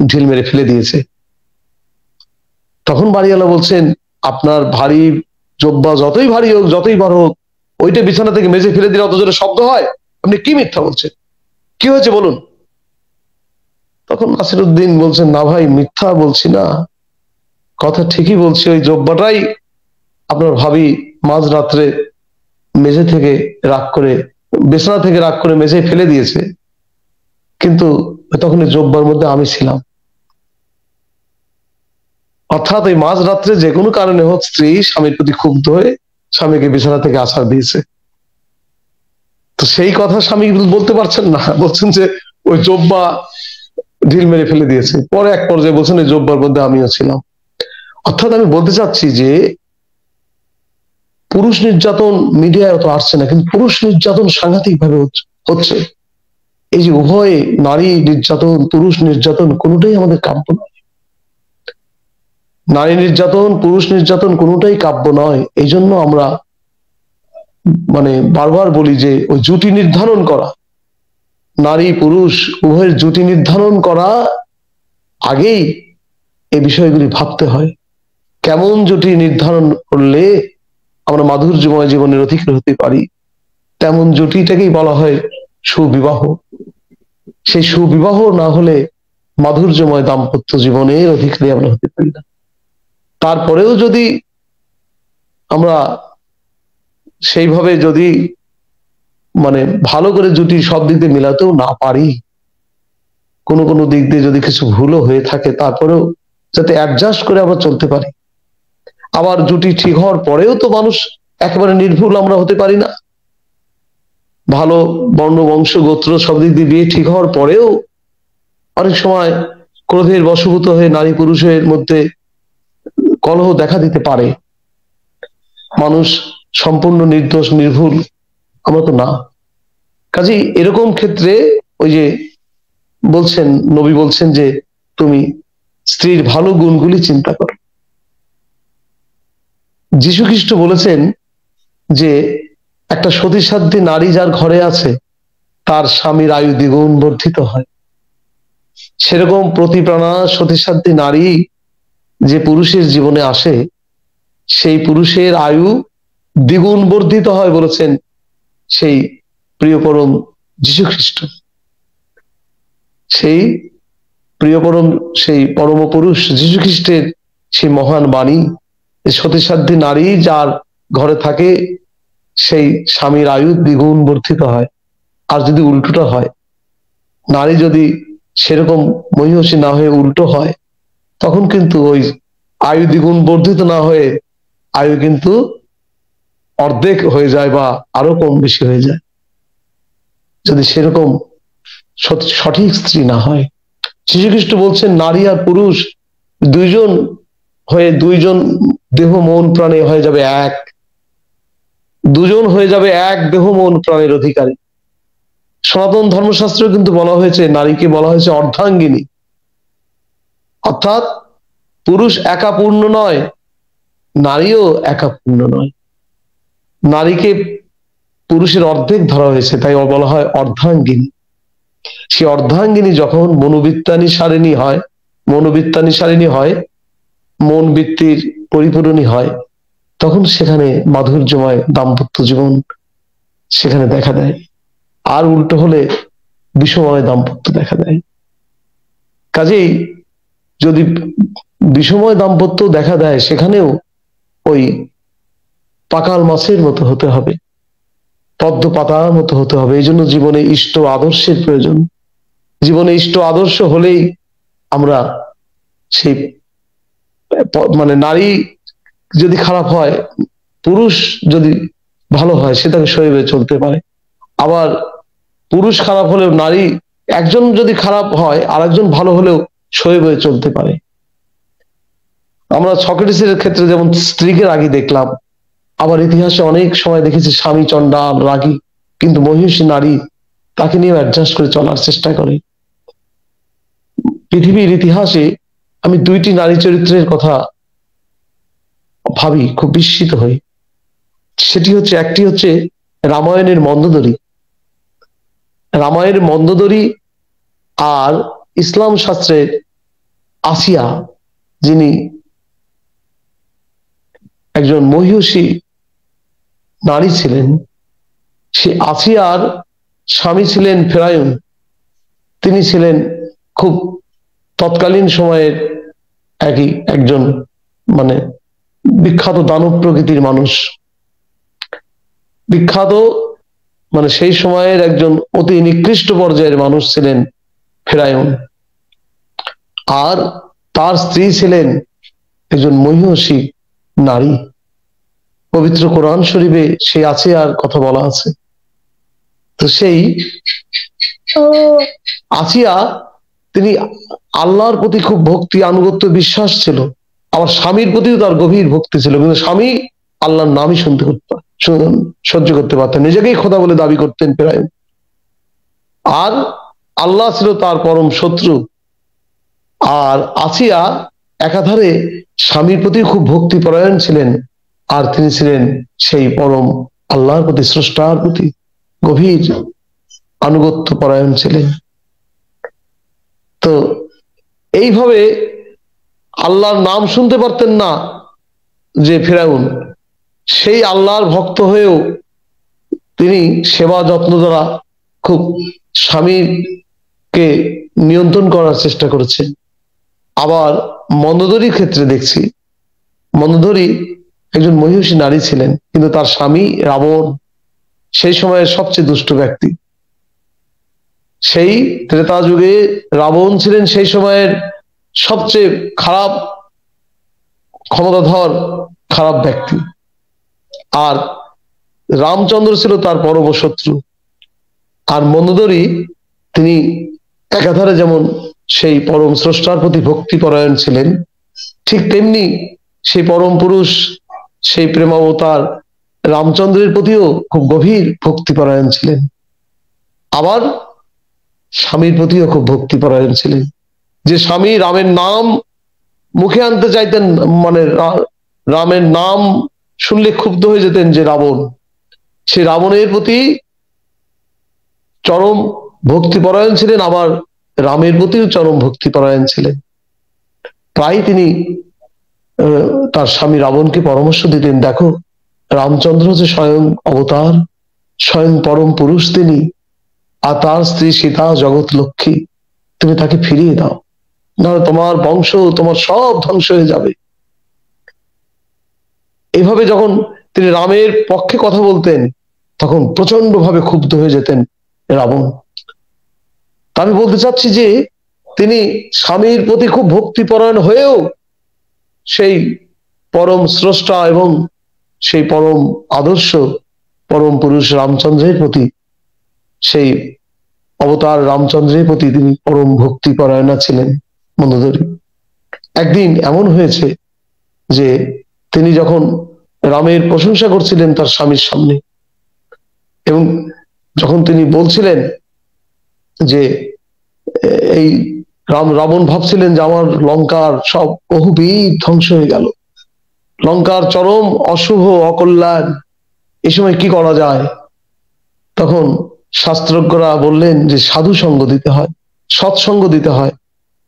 ঢিল মেরে ফেলে দিয়েছে। তখন বাড়িওয়ালা বলছেন, আপনার ভারী জব্বা যতই ভারী হোক, যতই বড় হোক, ওইটা বিছানা থেকে মেঝে ফেলে দিলে অত জোরে শব্দ হয়? আপনি কি মিথ্যা বলছেন, কি হয়েছে বলুন? তখন নাসিরুদ্দিন বলছেন, না ভাই মিথ্যা বলছি না, কথা ঠিকই বলছি, ওই জব্বাটাই আপনার ভাবি মাঝ রাত্রে মেঝে থেকে রাগ করে, বিছানা থেকে রাগ করে মেঝে ফেলে দিয়েছে, কিন্তু তখন এই জব্বার মধ্যে আমি ছিলাম। অর্থাৎ এই মাঝ রাত্রে যে কোনো কারণে হোক, স্ত্রী স্বামীর প্রতি ক্ষুব্ধ হয়ে স্বামীকে বিছানা থেকে আছাড় দিয়েছে। তো সেই কথা স্বামী বলতে পারছেন না, বলছেন যে ওই জব্বা ঢিল মেরে ফেলে দিয়েছে। পরে এক পর্যায়ে বলছেন এই জব্বার মধ্যে আমিও ছিলাম। অর্থাৎ আমি বলতে চাচ্ছি যে পুরুষ নির্যাতন মিডিয়ায় অত আসছে না, কিন্তু পুরুষ নির্যাতন সাংঘাতিক ভাবে হচ্ছে। এই যে উভয় নারী নির্যাতন পুরুষ নির্যাতন কোনোটাই আমাদের কাম্য নয়। নারী নির্যাতন পুরুষ নির্যাতন কোনোটাই কাব্য নয়। এই জন্য আমরা মানে বারবার বলি যে ওই জুটি নির্ধারণ করা, নারী পুরুষ উভয়ের জুটি নির্ধারণ করা আগেই এই বিষয়গুলি ভাবতে হয়। কেমন জুটি নির্ধারণ করলে আমরা মাধুর্যময় জীবনের অধিকারী হতে পারি, তেমন জুটিটাকেই বলা হয় সুবিবাহ। সেই সুবিবাহ না হলে মাধুর্যময় দাম্পত্য জীবনের অধিকারী আমরা হতে পারি না। তারপরেও যদি আমরা সেইভাবে যদি মানে ভালো করে জুটি সব দিক দিয়ে মেলাতেও না পারি, কোনো কোনো দিক দিয়ে যদি কিছু ভুলও হয়ে থাকে, তারপরেও যাতে অ্যাডজাস্ট করে আমরা চলতে পারি। আবার জুটি ঠিক হওয়ার পরেও তো মানুষ একেবারে নির্ভুল আমরা হতে পারি না। ভালো বর্ণ বংশ গোত্র সব দিক দিয়ে বিয়ে ঠিক হওয়ার পরেও অনেক সময় ক্রোধের বশভূত হয়ে নারী পুরুষের মধ্যে কলহ দেখা দিতে পারে। মানুষ সম্পূর্ণ নির্দোষ নির্ভুল আমরা তো না। কাজেই এরকম ক্ষেত্রে ওই যে বলছেন নবী বলছেন যে তুমি স্ত্রীর ভালো গুণগুলি চিন্তা করো। যীশু খ্রিস্ট বলেছেন যে একটা সতীসাধ্যী নারী যার ঘরে আছে তার স্বামীর আয়ু দ্বিগুণ বর্ধিত হয়। সেরকম প্রতিপ্রাণা সতীসাধ্যী নারী যে পুরুষের জীবনে আসে সেই পুরুষের আয়ু দ্বিগুণ বর্ধিত হয় বলেছেন সেই প্রিয় পরম যীশু খ্রিস্ট। সেই প্রিয় পরম সেই পরম পুরুষ যীশু খ্রিস্টের সেই মহান বাণী, সতীসাধ্যী নারী যার ঘরে থাকে সেই স্বামীর আয়ু দ্বিগুণ বর্ধিত হয়। আর যদি উল্টোটা হয়, নারী যদি সেরকম মহিষী না হয়ে উল্টো হয়, তখন কিন্তু ওই আয়ু দ্বিগুণ বর্ধিত না হয়ে আয়ু কিন্তু অর্ধেক হয়ে যায় বা আরো কম বেশি হয়ে যায়, যদি সেরকম সঠিক স্ত্রী না হয়। যীশুখ্রিস্ট বলছেন নারী আর পুরুষ দুইজন হয়ে দুইজন দেহ মন প্রাণে হয়ে যাবে এক, দুজন হয়ে যাবে এক দেহ মন প্রাণের অধিকারী। সনাতন ধর্মশাস্ত্র কিন্তু বলা হয়েছে নারীকে বলা হয়েছে অর্ধাঙ্গিনী, অর্থাৎ পুরুষ একা পূর্ণ নয়, নারীও একা পূর্ণ নয়। নারীকে পুরুষের অর্ধেক ধরা হয়েছে, তাই বলা হয় অর্ধাঙ্গিনী। সে অর্ধাঙ্গিনী যখন মনোবৃত্তানুসারিণী হয়, মন বৃত্তির পরিপূরণী হয়, তখন সেখানে মাধুর্যময় দাম্পত্য জীবন সেখানে দেখা দেয়। আর উল্টো হলে বিষময় দাম্পত্য দেখা দেয়। কাজেই যদি বিষময় দাম্পত্য দেখা দেয়, সেখানেও ওই পাকাল মাছের মতো হতে হবে, পদ্ম পাতার মতো হতে হবে। এই জন্য জীবনে ইষ্ট আদর্শের প্রয়োজন। জীবনে ইষ্ট আদর্শ হলেই আমরা সেই মানে নারী যদি খারাপ হয়, পুরুষ যদি ভালো হয়, সে তাকে সহিবে চলতে পারে। আবার পুরুষ খারাপ হলেও নারী একজন যদি খারাপ হয় আর একজন ভালো হলেও সহিবে চলতে পারে। আমরা সক্রেটিসের ক্ষেত্রে যেমন স্ত্রীকে রাগী দেখলাম, আবার ইতিহাসে অনেক সময় দেখেছি স্বামী চণ্ডাল রাগী, কিন্তু মহিষী নারী তাকে নিয়ে অ্যাডজাস্ট করে চলার চেষ্টা করে। পৃথিবীর ইতিহাসে আমি দুইটি নারী চরিত্রের কথা ভাবি, খুব বিস্মিত হই। একটি হচ্ছে রামায়ণের মন্দোদরী। রামায়ণের মন্দোদরী আর ইসলাম শাস্ত্রের আসিয়া, যিনি একজন মহিষী নারী ছিলেন। সে আসিয়ার স্বামী ছিলেন ফেরাউন। তিনি ছিলেন খুব তৎকালীন সময়ের একজন মানে বিখ্যাত দানব প্রকৃতির মানুষ, বিখ্যাত মানে সেই সময়ের একজন অতি নিকৃষ্ট পর্যায়ের মানুষ ছিলেন ফেরাউন। আর তার স্ত্রী ছিলেন একজন মহিষী নারী। পবিত্র কোরআন শরীফে সেই আসিয়ার কথা বলা আছে। তো সেই আসিয়া তিনি আল্লাহর প্রতি খুব ভক্তি, আনুগত্য, বিশ্বাস ছিল। আবার স্বামীর প্রতিও তার গভীর ভক্তি ছিল, কিন্তু স্বামী আল্লাহর নামই সহ্য করতে পারতেন, নিজেকেই খোদা বলে দাবি করতেন প্রায়। আর আল্লাহ ছিল তার পরম শত্রু। আর আসিয়া একাধারে স্বামীর প্রতি খুব ভক্তি পরায়ণ ছিলেন, আর তিনি ছিলেন সেই পরম আল্লাহর প্রতি, স্রষ্টার প্রতি গভীর আনুগত্য পরায়ণ ছিলেন। তো এইভাবে আল্লাহর নাম শুনতে পারতেন না যে ফেরাউন, সেই আল্লাহর ভক্ত হয়েও তিনি সেবা যত্ন দ্বারা খুব স্বামীকে নিয়ন্ত্রণ করার চেষ্টা করেছেন। আবার মন্দোদরীর ক্ষেত্রে দেখছি, মন্দোদরী একজন মহিষী নারী ছিলেন, কিন্তু তার স্বামী রাবণ সেই সময়ের সবচেয়ে দুষ্ট ব্যক্তি। সেই ত্রেতা যুগে রাবণ ছিলেন সেই সময়ের সবচেয়ে খারাপ, ক্ষমতাধর খারাপ ব্যক্তি। আর রামচন্দ্র ছিল তার পরম শত্রু। আর মন্দোদরী তিনি একাধারে যেমন সেই পরম স্রষ্টার প্রতি ভক্তি পরায়ণ ছিলেন, ঠিক তেমনি সেই পরম পুরুষ, সেই প্রেমাবতার রামচন্দ্রের প্রতিও খুব গভীর ভক্তি পরায়ণ ছিলেন। আবার স্বামীর প্রতিও খুব ভক্তি পরায়ণ ছিলেন। যে স্বামী রামের নাম মুখে আনতে চাইতেন, মানে রামের নাম শুনলে ক্ষুব্ধ হয়ে যেতেন যে রাবণ, সে রাবণের প্রতি চরম ভক্তি পরায়ণ ছিলেন, আবার রামের প্রতিও চরম ভক্তি পরায়ণ ছিলেন। প্রায় তিনি তার স্বামী রাবণকে পরামর্শ দিতেন, দেখো রামচন্দ্র যে স্বয়ং অবতার, স্বয়ং পরম পুরুষ তিনি, আর তার স্ত্রী সীতা জগৎ লক্ষ্মী, তুমি তাকে ফিরিয়ে দাও, না তোমার বংশ, তোমার সব ধ্বংস হয়ে যাবে। এইভাবে যখন তিনি রামের পক্ষে কথা বলতেন, তখন প্রচন্ড ভাবে ক্ষুব্ধ হয়ে যেতেন রাবণ। আমি বলতে চাচ্ছি যে তিনি স্বামীর প্রতি খুব ভক্তিপরায়ণ হয়েও সেই পরম স্রষ্টা এবং সেই পরম আদর্শ পরম পুরুষ রামচন্দ্রের প্রতি, সেই অবতার রামচন্দ্রের প্রতি তিনি পরম ভক্তি পরায়ণা ছিলেন মন্দোদরী। একদিন এমন হয়েছে যে তিনি যখন রামের প্রশংসা করছিলেন তার স্বামীর সামনে, এবং যখন তিনি বলছিলেন যে এই রাবণ ভাবছিলেন যে আমার লঙ্কার সব বহুবিধ ধ্বংস হয়ে গেল, লঙ্কার চরম অশুভ অকল্যাণ, এই সময় কি করা যায়? তখন শাস্ত্রজ্ঞরা বললেন যে সাধু সঙ্গ দিতে হয়, সৎসঙ্গ দিতে হয়।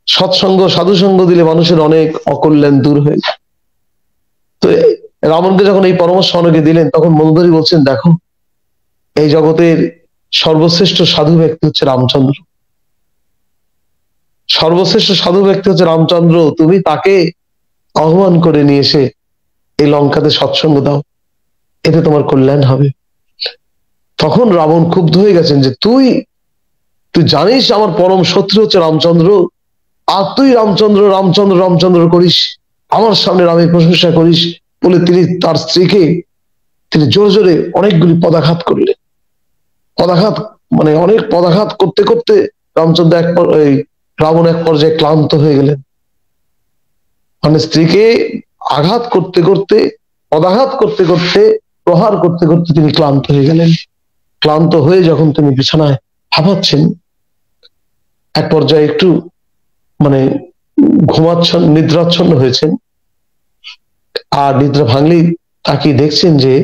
সৎসঙ্গ, সাধু সঙ্গ দিলে মানুষের অনেক অকল্যাণ দূর হয়ে যায়। তো রাবণকে যখন এই পরামর্শ অনেকে দিলেন, তখন মন্দোদরী বলছেন, দেখো এই জগতের সর্বশ্রেষ্ঠ সাধু ব্যক্তি হচ্ছে রামচন্দ্র, সর্বশ্রেষ্ঠ সাধু ব্যক্তি হচ্ছে রামচন্দ্র, তুমি তাকে আহ্বান করে নিয়ে এসে এই লঙ্কাতে সৎসঙ্গ দাও, এতে তোমার কল্যাণ হবে। তখন রাবণ ক্ষুব্ধ হয়ে গেছেন যে তুই জানিস আমার পরম শত্রু হচ্ছে রামচন্দ্র, আর তুই রামচন্দ্র রামচন্দ্র রামচন্দ্র করিস, আমার সামনে রামের প্রশংসা করিস, বলে তিনি তার স্ত্রীকে তিনি জোরে জোরে অনেকগুলি পদাঘাত করলেন। পদাঘাত মানে অনেক পদাঘাত করতে করতে রামচন্দ্র রাবণ এক পর্যায়ে ক্লান্ত হয়ে গেলেন। মানে স্ত্রীকে আঘাত করতে করতে, পদাঘাত করতে করতে, প্রহার করতে করতে তিনি ক্লান্ত হয়ে গেলেন। ক্লান্ত হয়ে যখন তিনি বিছানায় হাঁপাচ্ছেন, এক পর্যায়ে একটু মানে ঘুমাচ্ছন্ন, নিদ্রাচ্ছন্ন হয়েছেন। আর নিদ্রা ভাঙলেই তাকিয়ে দেখছেন যে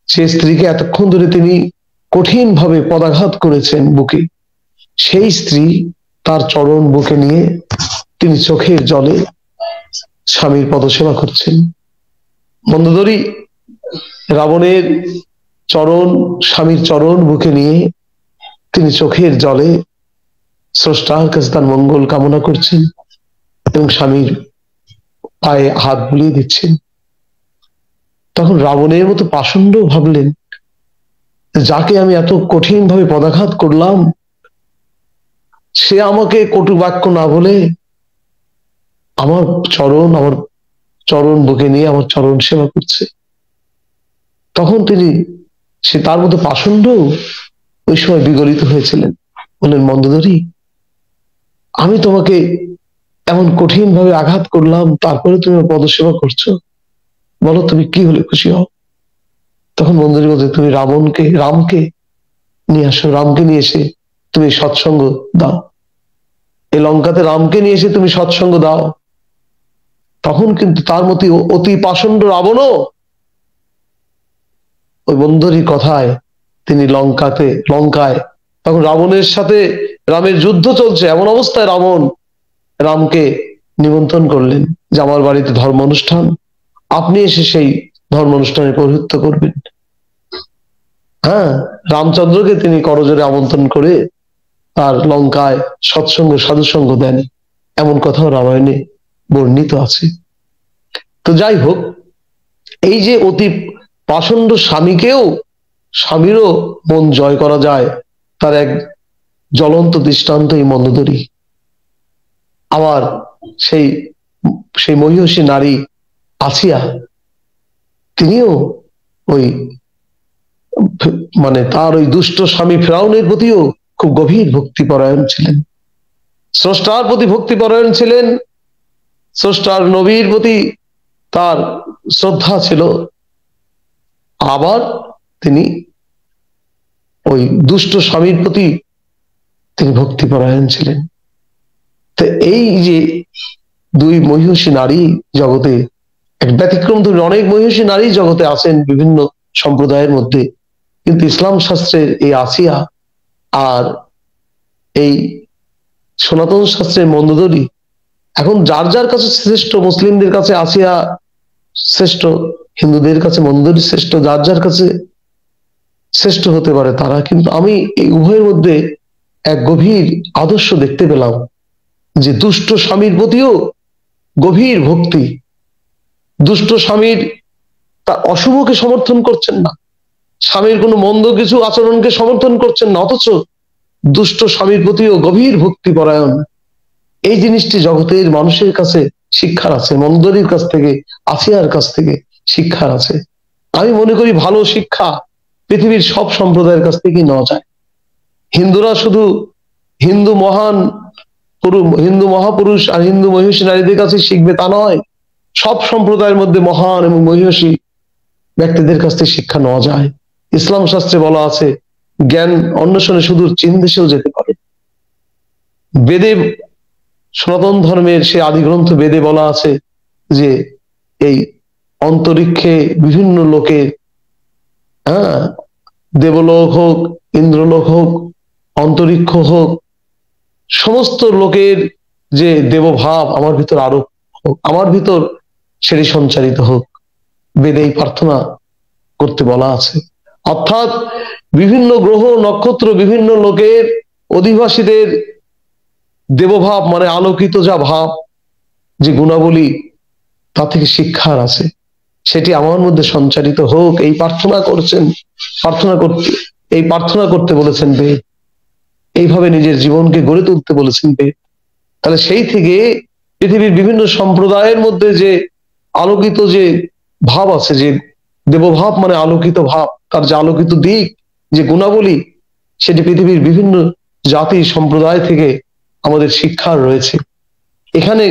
সে স্ত্রীকে এতক্ষণ ধরে তিনি কঠিন ভাবে পদাঘাত করেছেন বুকে, সেই স্ত্রী তার চরণ বুকে নিয়ে তিনি চোখের জলে স্বামীর পদসেবা করছেন। মন্দোদরী রাবণের চরণ, স্বামীর চরণ বুকে নিয়ে তিনি চোখের জলে স্রষ্টার কাছে তার মঙ্গল কামনা করছেন এবং স্বামীর পায়ে হাত বুলিয়ে দিচ্ছেন। তখন রাবণের মতো পাষণ্ড ভাবলেন, যাকে আমি এত কঠিন ভাবে পদাঘাত করলাম, সে আমাকে কটু বাক্য না বলে আমার চরণ বুকে নিয়ে আমার চরণ সেবা করছে। তখন তিনি, সে তার মতো পাষণ্ড, ওই সময় বিগলিত হয়েছিলেন। বললেন, মন্দোদরী আমি তোমাকে এমন কঠিন ভাবে আঘাত করলাম, তারপরে তুমি পদসেবা করছো, বলো তুমি কি হলে খুশি হও? তখন মন্দির বলছে, তুমি রামকে নিয়ে আসো, রামকে নিয়ে এসে তুমি সৎসঙ্গ দাও, এই লঙ্কাতে রামকে নিয়ে এসে তুমি সৎসঙ্গ দাও। তখন কিন্তু তার মতো অতি পাষণ্ড রাবণও ওই বন্ধুরই কথায় তিনি লঙ্কায় তখন রাবণের সাথে রামের যুদ্ধ চলছে, এমন অবস্থায় রামকে নিমন্ত্রণ করলেন যে আমার বাড়িতে ধর্ম অনুষ্ঠান, আপনি এসে সেই ধর্ম অনুষ্ঠানে পৌরোহিত্য করবেন। হ্যাঁ, রামচন্দ্রকে তিনি করজোরে আমন্ত্রণ করে তার লঙ্কায় সৎসঙ্গ সাধুসঙ্গ দেন, এমন কথাও রামায়ণে বর্ণিত আছে। তো যাই হোক, এই যে অতি পাষণ্ড স্বামীরও মন জয় করা যায়, তার এক জ্বলন্ত দৃষ্টান্ত এই মন্দোদরী। আবার সেই সেই মহিষী নারী আসিয়া, তিনিও ওই তার ওই দুষ্ট স্বামী ফেরাউনের প্রতিও খুব গভীর ভক্তিপরায়ণ ছিলেন, স্রষ্টার প্রতি ভক্তিপরায়ণ ছিলেন, স্রষ্টার নবীর প্রতি তার শ্রদ্ধা ছিল। আবার তিনি ওই দুষ্ট স্বামীর প্রতি তিনি ভক্তিপরায়ণ ছিলেন। তো এই যে দুই মহিষী নারী জগতে, এক ব্যতিক্রম ধরে অনেক মহিষী নারী জগতে আছেন বিভিন্ন সম্প্রদায়ের মধ্যে, কিন্তু ইসলাম শাস্ত্রের এই আসিয়া আর এই সনাতন শাস্ত্রের মন্দোদরী, এখন যার যার কাছে শ্রেষ্ঠ, মুসলিমদের কাছে আসিয়া শ্রেষ্ঠ, হিন্দুদের কাছে মন্দোদরী শ্রেষ্ঠ, যার যার কাছে শ্রেষ্ঠ হতে পারে তারা, কিন্তু আমি এই উভয়ের মধ্যে এক গভীর আদর্শ দেখতে পেলাম, যে দুষ্ট স্বামীর প্রতিও গভীর ভক্তি, দুষ্ট স্বামীর তার অশুভকে সমর্থন করছেন না, স্বামীর কোনো মন্দ কিছু আচরণকে সমর্থন করছেন না, অথচ দুষ্ট স্বামীর প্রতিও গভীর ভক্তি পরায়ণ। এই জিনিসটি জগতের মানুষের কাছে শিক্ষার আছে, মন্দোদরীর কাছ থেকে, আসিয়ার কাছ থেকে শিক্ষার আছে। আমি মনে করি ভালো শিক্ষা পৃথিবীর সব সম্প্রদায়ের কাছ থেকেই নেওয়া যায়। হিন্দুরা শুধু হিন্দু মহাপুরুষ আর হিন্দু মহিষী নারীদের কাছে শিখবে তা নয়, সব সম্প্রদায়ের মধ্যে মহান এবং মহিষী ব্যক্তিদের কাছ থেকে শিক্ষা নেওয়া যায়। ইসলাম শাস্ত্রে বলা আছে, জ্ঞান অন্বেষণে সুদূর চীন দেশেও যেতে পারে। বেদে, সনাতন ধর্মের সে আদি গ্রন্থ বেদে বলা আছে যে এই অন্তরিক্ষে বিভিন্ন লোকের, হ্যাঁ, দেবলোক হোক, ইন্দ্রলোক হোক, অন্তরিক্ষ হোক, সমস্ত লোকের যে দেবভাব আমার ভিতর আরোপ হোক, আমার ভিতর সেটি সঞ্চারিত হোক, বেদেই প্রার্থনা করতে বলা আছে। অর্থাৎ বিভিন্ন গ্রহ নক্ষত্র, বিভিন্ন লোকের অধিবাসীদের দেবভাব আলোকিত যা ভাব, যে গুণাবলী, তা থেকে শিক্ষার আছে, সেটি আমার মধ্যে সঞ্চারিত হোক, এই প্রার্থনা করতে বলেছেন বেদ, এইভাবে নিজের জীবনকে গড়ে তুলতে বলেছেন বেদ। তাহলে সেই থেকে পৃথিবীর বিভিন্ন সম্প্রদায়ের মধ্যে যে আলোকিত যে ভাব আছে, যে দেবভাব আলোকিত ভাব, তার যে আলোকিত দিক, যে গুণাবলী, সেটি পৃথিবীর বিভিন্ন জাতি সম্প্রদায় থেকে আমাদের শিক্ষার রয়েছে। এখানে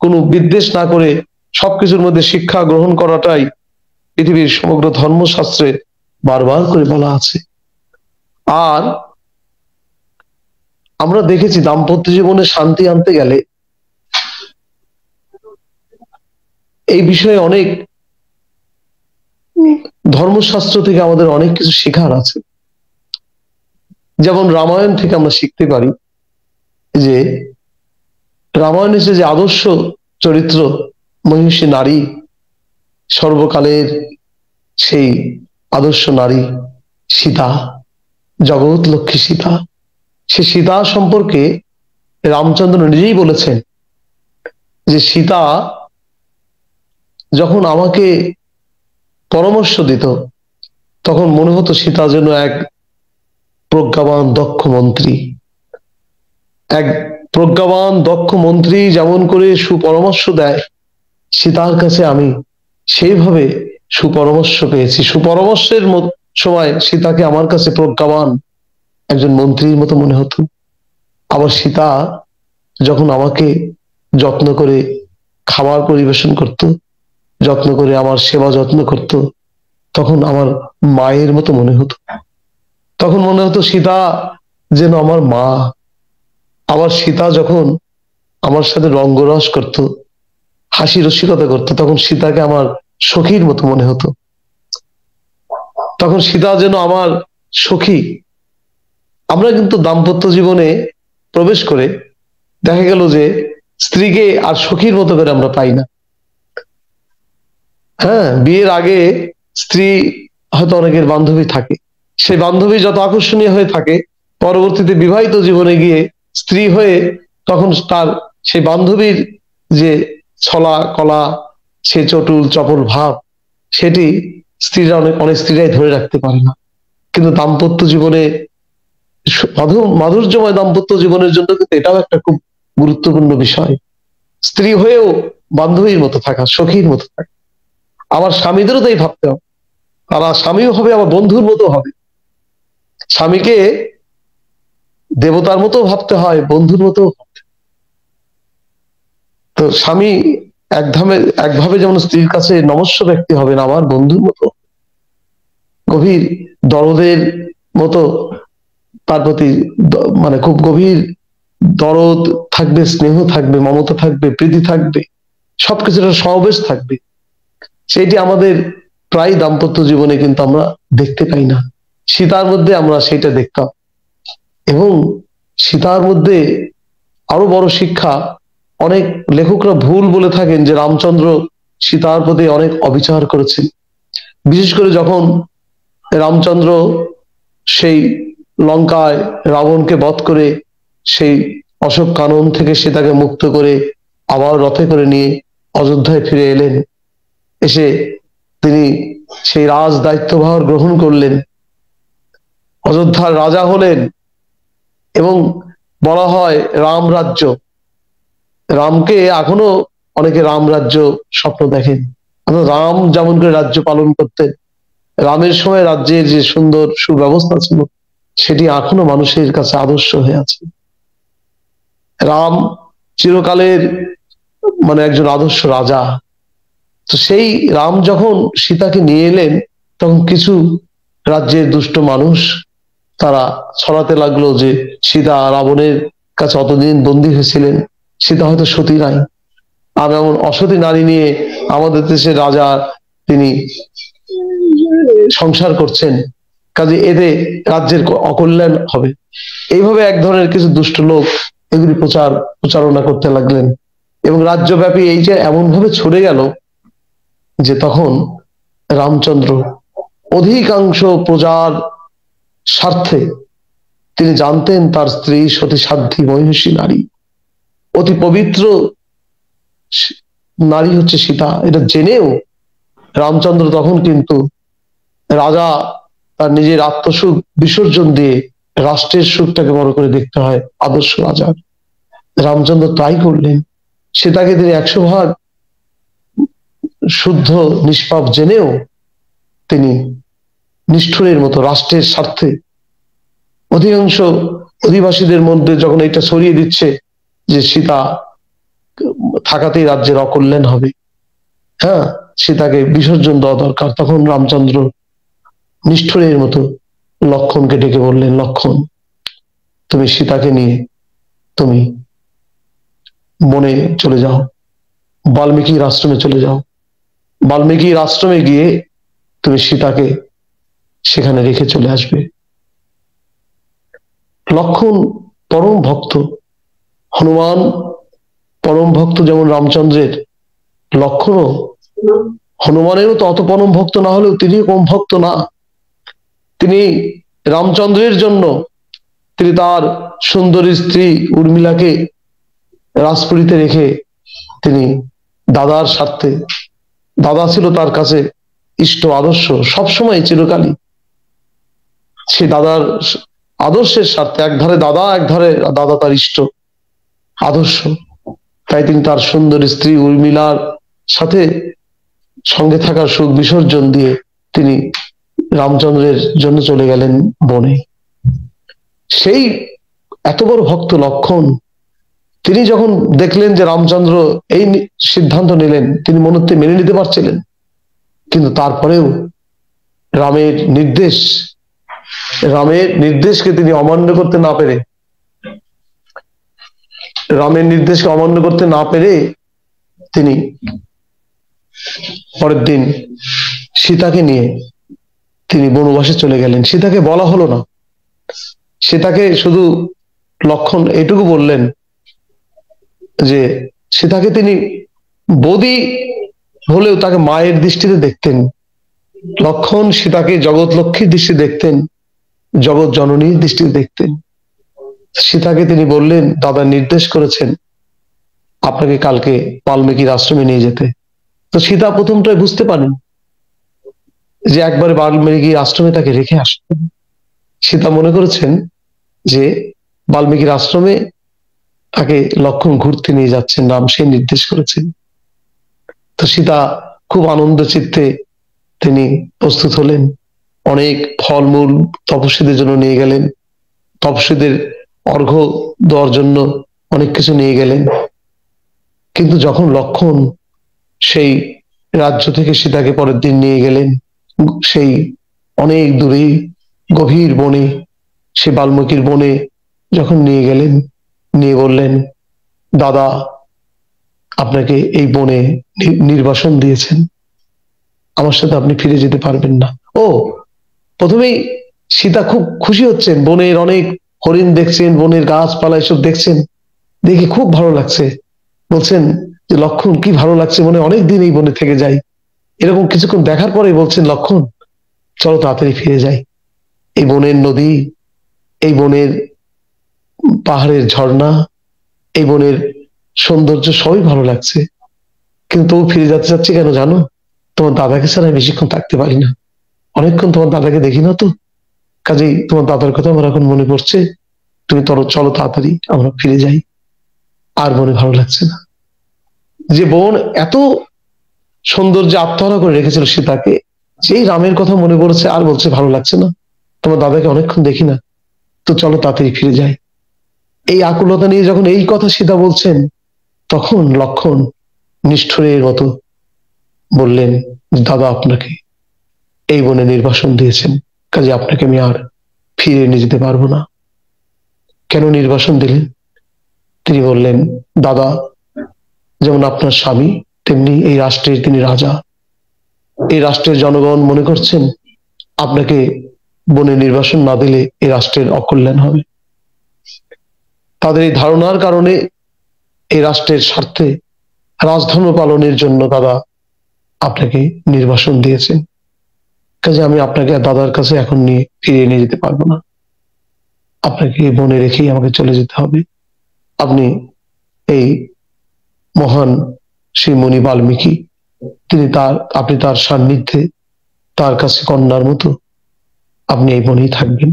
কোনো বিদ্বেষ না করে সবকিছুর মধ্যে শিক্ষা গ্রহণ করাটাই পৃথিবীর সমগ্র ধর্মশাস্ত্রে বারবার করে বলা আছে। আর আমরা দেখেছি দাম্পত্য জীবনে শান্তি আনতে গেলে এই বিষয়ে অনেক ধর্মশাস্ত্র থেকে আমাদের অনেক কিছু শেখার আছে। যেমন রামায়ণ থেকে আমরা শিখতে পারি যে রামায়ণে যে আদর্শ চরিত্র মহিষী নারী, সর্বকালের সেই আদর্শ নারী সীতা, জগৎ লক্ষ্মী সীতা, সে সীতা সম্পর্কে রামচন্দ্র নিজেই বলেছেন যে সীতা যখন আমাকে পরামর্শ দিত, তখন মনে হতো সীতা যেন এক প্রজ্ঞাবান দক্ষ মন্ত্রী, এক প্রজ্ঞাবান দক্ষ মন্ত্রী যেমন করে সুপরামর্শ দেয়, সীতার কাছে আমি সেইভাবে সুপরামর্শ পেয়েছি। সুপরামর্শের সময় সীতাকে আমার কাছে প্রজ্ঞাবান একজন মন্ত্রীর মতো মনে হতো। আবার সীতা যখন আমাকে যত্ন করে খাবার পরিবেশন করত, যত্ন করে আমার সেবা যত্ন করত, তখন আমার মায়ের মতো মনে হতো। তখন মনে হতো সীতা যেন আমার মা। আবার সীতা যখন আমার সাথে রঙ্গরস করত, হাসি রসিকতা করতো, তখন সীতাকে আমার সখীর মতো মনে হতো। তখন সীতা যেন আমার সখী। আমরা কিন্তু দাম্পত্য জীবনে প্রবেশ করে দেখা গেল যে স্ত্রীকে আর সখীর মতো করে আমরা পাই না। হ্যাঁ, বিয়ের আগে স্ত্রী হয়তো অনেকের বান্ধবী থাকে, সেই বান্ধবী যত আকর্ষণীয় হয়ে থাকে, পরবর্তীতে বিবাহিত জীবনে গিয়ে স্ত্রী হয়ে তখন তার সেই বান্ধবীর যে ছলা কলা, সে চটুল চপল ভাব, সেটি স্ত্রীরা অনেক অনেক স্ত্রীরাই ধরে রাখতে পারে না। কিন্তু দাম্পত্য জীবনে মাধুর্যময় দাম্পত্য জীবনের জন্য কিন্তু এটাও একটা খুব গুরুত্বপূর্ণ বিষয়, স্ত্রী হয়েও বান্ধবীর মতো থাকা, সখীর মতো থাকা। আমার স্বামীদেরও তাই ভাবতে হবে, তারা স্বামীও হবে আবার বন্ধুর মতো হবে। স্বামীকে দেবতার মতো ভাবতে হয়, বন্ধুর মতো। তো স্বামী একভাবে যেমন স্ত্রীর কাছে নমস্য ব্যক্তি হবেন, আমার বন্ধুর মতো গভীর দরদের মতো তার প্রতি মানে খুব গভীর দরদ থাকবে, স্নেহ থাকবে, মমতা থাকবে, প্রীতি থাকবে, সবকিছুর সমাবেশ থাকবে। সেটি আমাদের প্রায় দাম্পত্য জীবনে কিন্তু আমরা দেখতে পাই না। সীতার মধ্যে আমরা সেটা দেখতাম। এবং সীতার মধ্যে আরো বড় শিক্ষা, অনেক লেখকরা ভুল বলে থাকেন যে রামচন্দ্র সীতার প্রতি অনেক অবিচার করেছেন। বিশেষ করে যখন রামচন্দ্র সেই লঙ্কায় রাবণকে বধ করে সেই অশোক কানন থেকে সীতাকে মুক্ত করে আবার রথে করে নিয়ে অযোধ্যায় ফিরে এলেন, এসে তিনি সেই রাজ দায়িত্বভার গ্রহণ করলেন, অযোধ্যার রাজা হলেন। এবং বলা হয় রাম রাজ্য, রামকে এখনো অনেকে রাম রাজ্য স্বপ্ন দেখেন। রাম যেমন করে রাজ্য পালন করতেন, রামের সময় রাজ্যের যে সুন্দর সুব্যবস্থা ছিল, সেটি এখনো মানুষের কাছে আদর্শ হয়ে আছে। রাম চিরকালের মানে একজন আদর্শ রাজা। তো সেই রাম যখন সীতাকে নিয়ে এলেন, তখন কিছু রাজ্যের দুষ্ট মানুষ তারা ছড়াতে লাগলো যে সীতা রাবণের কাছে অতদিন বন্দী হয়েছিলেন, সীতা হয়তো সতী নাই, আর এমন অসতী নারী নিয়ে আমাদের দেশের রাজা তিনি সংসার করছেন, কাজে এতে রাজ্যের অকল্যাণ হবে। এইভাবে এক ধরনের কিছু দুষ্ট লোক এগুলি প্রচারণা করতে লাগলেন। এবং রাজ্যব্যাপী এই যে এমন ভাবে ছড়ে গেল যে তখন রামচন্দ্র অধিকাংশ প্রজার স্বার্থে, তিনি জানতেন তার স্ত্রী সতী সাধ্বী মহিষী নারী, অতি পবিত্র নারী হচ্ছে সীতা, এটা জেনেও রামচন্দ্র তখন কিন্তু রাজা তার নিজের আত্মসুখ বিসর্জন দিয়ে রাষ্ট্রের সুখটাকে বড় করে দেখতে হয় আদর্শ রাজার। রামচন্দ্র তাই করলেন। সীতাকে তিনি 100 ভাগ শুদ্ধ নিষ্পাপ জেনেও তিনি নিষ্ঠুরের মতো রাষ্ট্রের স্বার্থে অধিকাংশ অধিবাসীদের মধ্যে যখন এটা ছড়িয়ে দিচ্ছে যে সীতা থাকাতেই রাজ্যের অকল্যাণ হবে, হ্যাঁ, সীতাকে বিসর্জন দেওয়া দরকার, তখন রামচন্দ্র নিষ্ঠুরের মতো লক্ষণকে ডেকে বললেন, লক্ষণ, তুমি সীতাকে নিয়ে তুমি বনে চলে যাও, বাল্মীকির আশ্রমে চলে যাও, বাল্মীকির আশ্রমে গিয়ে তুমি সীতাকে সেখানে রেখে চলে আসবে। লক্ষণ পরম ভক্ত, হনুমান পরম ভক্ত যেমন রামচন্দ্রের, লক্ষণও হনুমানেরও তো অত পরম ভক্ত না হলেও তিনি কম ভক্ত না। তিনি রামচন্দ্রের জন্য তিনি তার সুন্দরী স্ত্রী উর্মিলাকে রাজপুরীতে রেখে তিনি দাদার স্বার্থে, দাদা ছিল তার কাছে ইষ্ট আদর্শ সবসময় চিরকালই, সে দাদার আদর্শের স্বার্থে একধারে দাদা, একধারে দাদা তার ইষ্ট আদর্শ, তাই তিনি তার সুন্দর স্ত্রী উর্মিলার সাথে সঙ্গে থাকার সুখ বিসর্জন দিয়ে তিনি রামচন্দ্রের জন্য চলে গেলেন বনে। সেই এত বড় ভক্ত লক্ষণ, তিনি যখন দেখলেন যে রামচন্দ্র এই সিদ্ধান্ত নিলেন, তিনি মনে মেনে নিতে পারছিলেন, কিন্তু তারপরেও রামের নির্দেশ রামের নির্দেশকে তিনি অমান্য করতে না পেরে রামের নির্দেশকে অমান্য করতে না পেরে তিনি পরের দিন সীতাকে নিয়ে তিনি বনবাসে চলে গেলেন। সীতাকে বলা হলো না, সীতাকে শুধু লক্ষণ এটুকু বললেন যে সীতাকে তিনি বৌদি হলেও তাকে মায়ের দৃষ্টিতে দেখতেন। লক্ষণ সীতাকে জগৎ লক্ষ্মীর দৃষ্টি দেখতেন, জগৎ জননীর দৃষ্টিতে দেখতেন। সীতাকে তিনি বললেন, দাদা নির্দেশ করেছেন আপনাকে কালকে বাল্মীকির আশ্রমে নিয়ে যেতে। তো সীতা প্রথমটাই বুঝতে পারেন যে একবারে বাল্মীকির আশ্রমে তাকে রেখে আসবেন। সীতা মনে করেছেন যে বাল্মীকির আশ্রমে তাকে লক্ষণ ঘুরতে নিয়ে যাচ্ছেন, রাম সেই নির্দেশ করেছেন। তো সীতা খুব আনন্দ চিত্তে তিনি প্রস্তুত হলেন, অনেক ফলমূল তপস্বীদের জন্য নিয়ে গেলেন, তপস্বীদের অর্ঘ্য দেওয়ার জন্য অনেক কিছু নিয়ে গেলেন। কিন্তু যখন লক্ষণ সেই রাজ্য থেকে সীতাকে পরের দিন নিয়ে গেলেন সেই অনেক দূরে গভীর বনে, সে বাল্মীকির বনে যখন নিয়ে গেলেন, নিয়ে বললেন, দাদা আপনাকে এই বনে নির্বাসন দিয়েছেন, আমার সাথে আপনি ফিরে যেতে পারবেন না। ও প্রথমেই সীতা খুব খুশি হচ্ছেন, বনের অনেক হরিণ দেখছেন, বনের গাছপালা এসব দেখছেন, দেখে খুব ভালো লাগছে। বলছেন যে লক্ষণ কি ভালো লাগছে, মনে অনেকদিন এই বনে থেকে যাই। এরকম কিছুক্ষণ দেখার পরে বলছেন, লক্ষণ চলো তাড়াতাড়ি ফিরে যাই, এই বনের নদী, এই বনের পাহাড়ের ঝর্ণা, এই বনের সৌন্দর্য সবই ভালো লাগছে, কিন্তু তবু ফিরে যেতে চাচ্ছি কেন জানো? তোমার দাদাকে ছাড়া আমি বেশিক্ষণ থাকতে পারি না, অনেকক্ষণ তোমার দাদাকে দেখি না তো, কাজেই তোমার দাদার কথা আমার এখন মনে পড়ছে, তুমি চলো তাড়াতাড়ি আমরা ফিরে যাই, আর মনে ভালো লাগছে না। যে বোন এত সৌন্দর্যে আত্মহারা করে রেখেছিল সীতাকে, সেই রামের কথা মনে পড়েছে, আর বলছে ভালো লাগছে না, তোমার দাদাকে অনেকক্ষণ দেখি না, তো চলো তাড়াতাড়ি ফিরে যাই। এই আকুলতা নিয়ে যখন এই কথা সীতা বলছেন, তখন লক্ষণ নিষ্ঠুরের মতো বললেন, দাদা আপনাকে এই বনে নির্বাসন দিয়েছেন, কাজে আপনাকে আমি আর ফিরে নিয়ে যেতে পারবো না। কেন নির্বাসন দিলেন? তিনি বললেন, দাদা যেমন আপনার স্বামী, তেমনি এই রাষ্ট্রের তিনি রাজা। এই রাষ্ট্রের জনগণ মনে করছেন আপনাকে বনে নির্বাসন না দিলে এই রাষ্ট্রের অকল্যাণ হবে। তাদের এই ধারণার কারণে এই রাষ্ট্রের স্বার্থে রাজধর্ম পালনের জন্য দাদা আপনাকে নির্বাসন দিয়েছেন, কাজে আমি আপনাকে দাদার কাছে এখন নিয়ে ফিরিয়ে নিয়ে যেতে পারবো না, আপনাকে বনে রেখেই আমাকে চলে যেতে হবে। আপনি এই মহান শ্রী মুনি বাল্মীকি, আপনি তার সান্নিধ্যে, তার কাছে কন্যার মতো আপনি এই বনেই থাকবেন।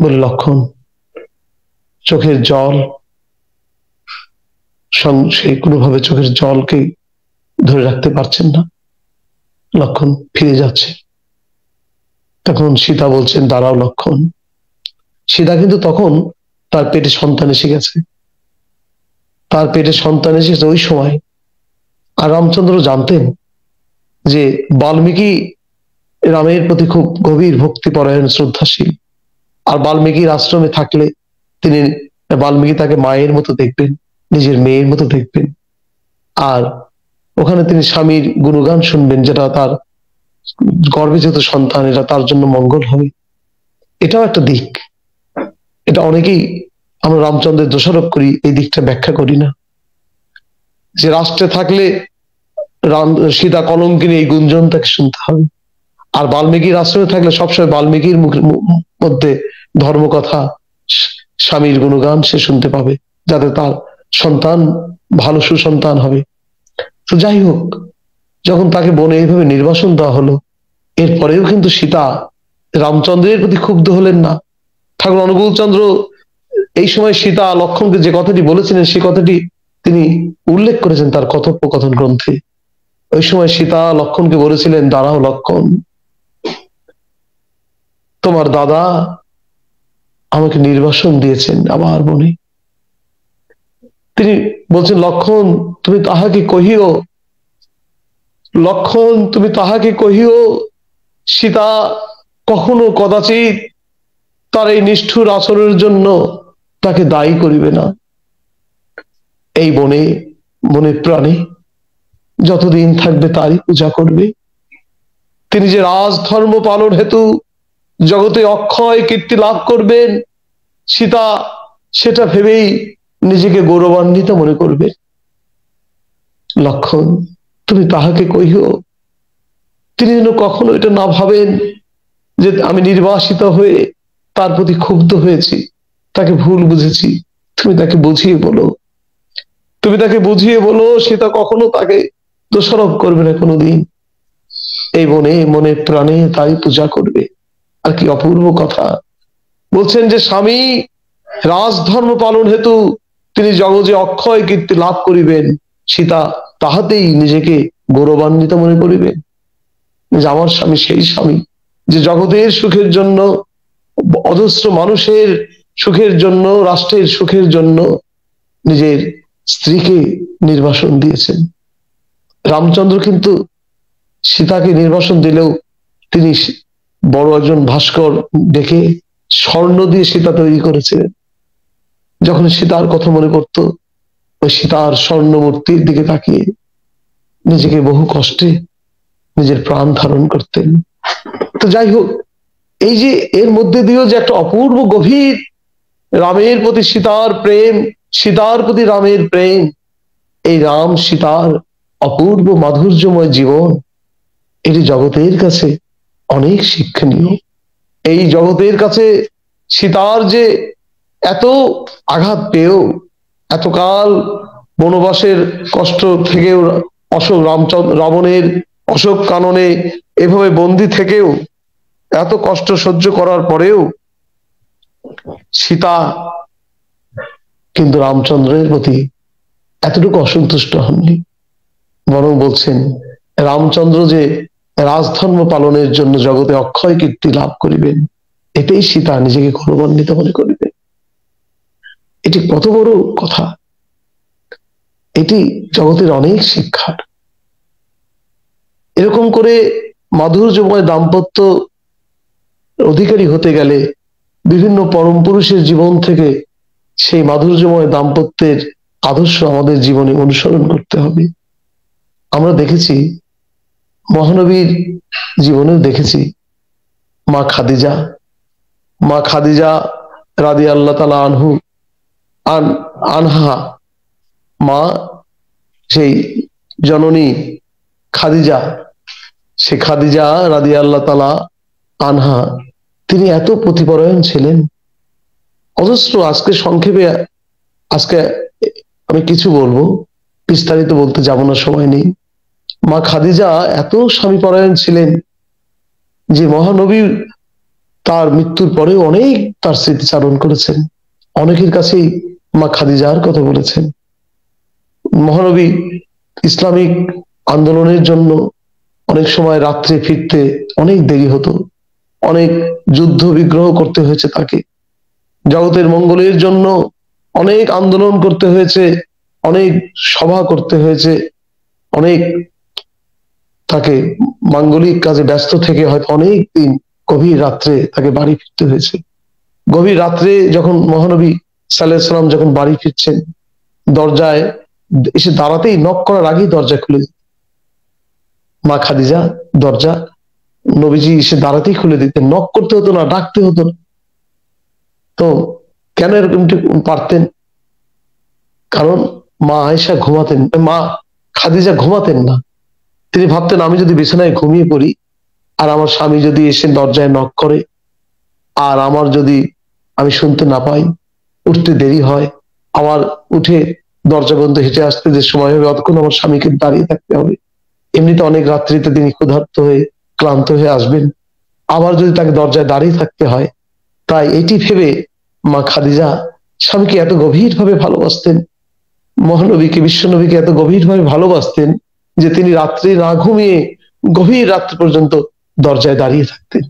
বলে লক্ষণ চোখের জল, সে কোনোভাবে চোখের জলকে ধরে রাখতে পারছেন না, লক্ষণ ফিরে যাচ্ছে। তখন সীতা বলছেন, দাঁড়াও লক্ষণ। সীতা কিন্তু তখন তার পেটে সন্তান এসে গেছে, তার পেটে সন্তান এসেছে ওই সময়। আর রামচন্দ্র জানতেন যে বাল্মীকি রামের প্রতি খুব গভীর ভক্তিপরায়ণ, শ্রদ্ধাশীল, আর বাল্মীকির আশ্রমে থাকলে তিনি বাল্মীকি তাকে মায়ের মতো দেখবেন, নিজের মেয়ের মতো দেখবেন, আর ওখানে তিনি স্বামীর গুণগান শুনবেন, যেটা তার গর্ভে যেহেতু সন্তান, এটা তার জন্য মঙ্গল হবে। এটাও একটা দিক, এটা অনেকেই আমরা রামচন্দ্রের দোষারোপ করি, এই দিকটা ব্যাখ্যা করি না, যে রাষ্ট্রে থাকলে সীতা কলঙ্কিনী এই গুঞ্জন তাকে শুনতে হবে, আর বাল্মীকির আশ্রমে থাকলে সবসময় বাল্মীকির মধ্যে ধর্মকথা, স্বামীর গুণগান সে শুনতে পাবে, যাতে তার সন্তান ভালো সুসন্তান হবে। তো যাই হোক, যখন তাকে বনে এইভাবে নির্বাসন দেওয়া হলো, এরপরেও কিন্তু সীতা রামচন্দ্রের প্রতি ক্ষুব্ধ হলেন না। ঠাকুর অনুকূল চন্দ্র এই সময় সীতা লক্ষণকে যে কথাটি বলেছিলেন, সেই কথাটি তিনি উল্লেখ করেছেন তার কথোপকথন গ্রন্থে। ওই সময় সীতা লক্ষণকে বলেছিলেন, দাঁড়াও লক্ষণ, তোমার দাদা আমাকে নির্বাসন দিয়েছেন আমার বনে, তিনি বলছেন, লক্ষণ তুমি তাহাকে কহিও, লক্ষণ তুমি তাহাকে কহিও, সীতা কখনো কদাচিৎ তার এই নিষ্ঠুর আচরণের জন্য তাকে দায়ী করিবে না। এই বনে মনে প্রাণে যতদিন থাকবে তারই পূজা করবে। তিনি যে রাজধর্ম পালন হেতু জগতে অক্ষয় কীর্তি লাভ করবেন, সীতা সেটা ভেবেই নিজেকে গৌরবান্বিত মনে করবে। লক্ষণ তুমি তাহাকে কহিও, তিনি যেন কখনো এটা না ভাবেন যে আমি নির্বাসিত হয়ে তার প্রতি ক্ষুব্ধ হয়েছি, তাকে ভুল বুঝেছি। তুমি তাকে বুঝিয়ে বলো, তুমি তাকে বুঝিয়ে বলো, সীতা কখনো তাকে দোষারোপ করবে না কোনোদিন। এই বনে মনে প্রাণে তাই পূজা করবে। আর কি অপূর্ব কথা বলছেন যে স্বামী রাজধর্ম পালন হেতু তিনি জগতে অক্ষয় কীর্তি লাভ করিবেন, সীতা তাহাতেই নিজেকে গৌরবান্বিত মনে করিবেন যে আমার স্বামী সেই স্বামী যে জগতের সুখের জন্য, অজস্র মানুষের সুখের জন্য, রাষ্ট্রের সুখের জন্য নিজের স্ত্রীকে নির্বাসন দিয়েছেন। রামচন্দ্র কিন্তু সীতাকে নির্বাসন দিলেও তিনি বড় একজন ভাস্কর ডেকে স্বর্ণ দিয়ে সীতা তৈরি করেছিলেন। যখন সীতার কথা মনে করত, ওই সীতার স্বর্ণ মূর্তির দিকে তাকিয়ে নিজেকে বহু কষ্টে নিজের প্রাণ ধারণ করতেন। তো যাই হোক, এই যে এর মধ্যে দিয়েও যে একটা অপূর্ব গভীর রামের প্রতি সীতার প্রেম, সীতার প্রতি রামের প্রেম, এই রাম সীতার অপূর্ব মাধুর্যময় জীবন, এটি জগতের কাছে অনেক শিক্ষণীয়। এই জগতের কাছে সীতার যে এত আঘাত পেয়েও, এতকাল বনবাসের কষ্ট থেকেও, অশোক রাবণের অশোক কাননে এভাবে বন্দী থেকেও, এত কষ্ট সহ্য করার পরেও সীতা কিন্তু রামচন্দ্রের প্রতি এতটুকু অসন্তুষ্ট হননি, বরং বলছেন রামচন্দ্র যে রাজধর্ম পালনের জন্য জগতে অক্ষয় কীর্তি লাভ করিবেন, এতেই সীতা নিজেকে গৌরবান্বিত মনে করিবে। এটি কত বড় কথা! এটি জগতের অনেক শিক্ষার। এরকম করে মাধুর্যময় দাম্পত্য অধিকারী হতে গেলে বিভিন্ন পরম পুরুষের জীবন থেকে সেই মাধুর্যময় দাম্পত্যের আদর্শ আমাদের জীবনে অনুসরণ করতে হবে। আমরা দেখেছি, মহানবীর জীবনেও দেখেছি, মা খাদিজা রাদিয়াল্লাহু তাআলা আনহা, মা সেই জননী খাদিজা, সে খাদিজা রাদিয়াল্লাহু তাআলা আনহা, তিনি এত প্রতিপরায়ণ ছিলেন, অজস্র। আজকে সংক্ষেপে আজকে আমি কিছু বলবো, বিস্তারিত বলতে যাব না, সময় নেই। মা খাদিজা এত স্বামী পরায়ণ ছিলেন যে মহানবী তার মৃত্যুর পরেও অনেক তার স্মৃতিচারণ করেছেন, অনেকের কাছেই মা খাদিজার কথা বলেছেন। মহানবী ইসলামিক আন্দোলনের জন্য অনেক সময় রাত্রে ফিরতে অনেক দেরি হতো, অনেক যুদ্ধ বিগ্রহ করতে হয়েছে তাকে, জগতের মঙ্গলের জন্য অনেক আন্দোলন করতে হয়েছে, অনেক সভা করতে হয়েছে, অনেক তাকে মাঙ্গলিক কাজে ব্যস্ত থেকে হয়তো অনেক দিন গভীর রাত্রে তাকে বাড়ি ফিরতে হয়েছে। গভীর রাত্রে যখন মহানবী সাল্লাল্লাহু আলাইহি ওয়াসাল্লাম যখন বাড়ি ফিরছেন, দরজায় এসে দাঁড়াতেই, নক করার আগেই দরজা খুলে মা খাদিজা দরজা নবীজি এসে দাঁড়াতেই খুলে দিতেন, নক করতে হতো না, ডাকতে হতো না। তো কেন এরকমটি পারতেন? কারণ মা আয়েশা ঘুমাতেন, মা খাদিজা ঘুমাতেন না। তিনি ভাবতেন, আমি যদি বিছানায় ঘুমিয়ে পড়ি আর আমার স্বামী যদি এসে দরজায় নক করে, আর আমার যদি আমি শুনতে না পাই, উঠতে দেরি হয়, আমার উঠে দরজা বন্ধ হেঁটে আসতে যে সময় হবে, অতক্ষণ আমার স্বামীকে দাঁড়িয়ে থাকতে হবে। এমনিতে অনেক রাত্রিতে তিনি ক্ষুধার্ত হয়ে ক্লান্ত হয়ে আসবেন, আবার যদি তাকে দরজায় দাঁড়িয়ে থাকতে হয়। তাই এটি ভেবে মা খাদিজা স্বামীকে এত গভীর ভাবে ভালোবাসতেন, মহানবীকে, বিশ্বনবীকে এত গভীর ভাবে ভালোবাসতেন যে তিনি রাত্রে না ঘুমিয়ে গভীর রাত্রি পর্যন্ত দরজায় দাঁড়িয়ে থাকতেন।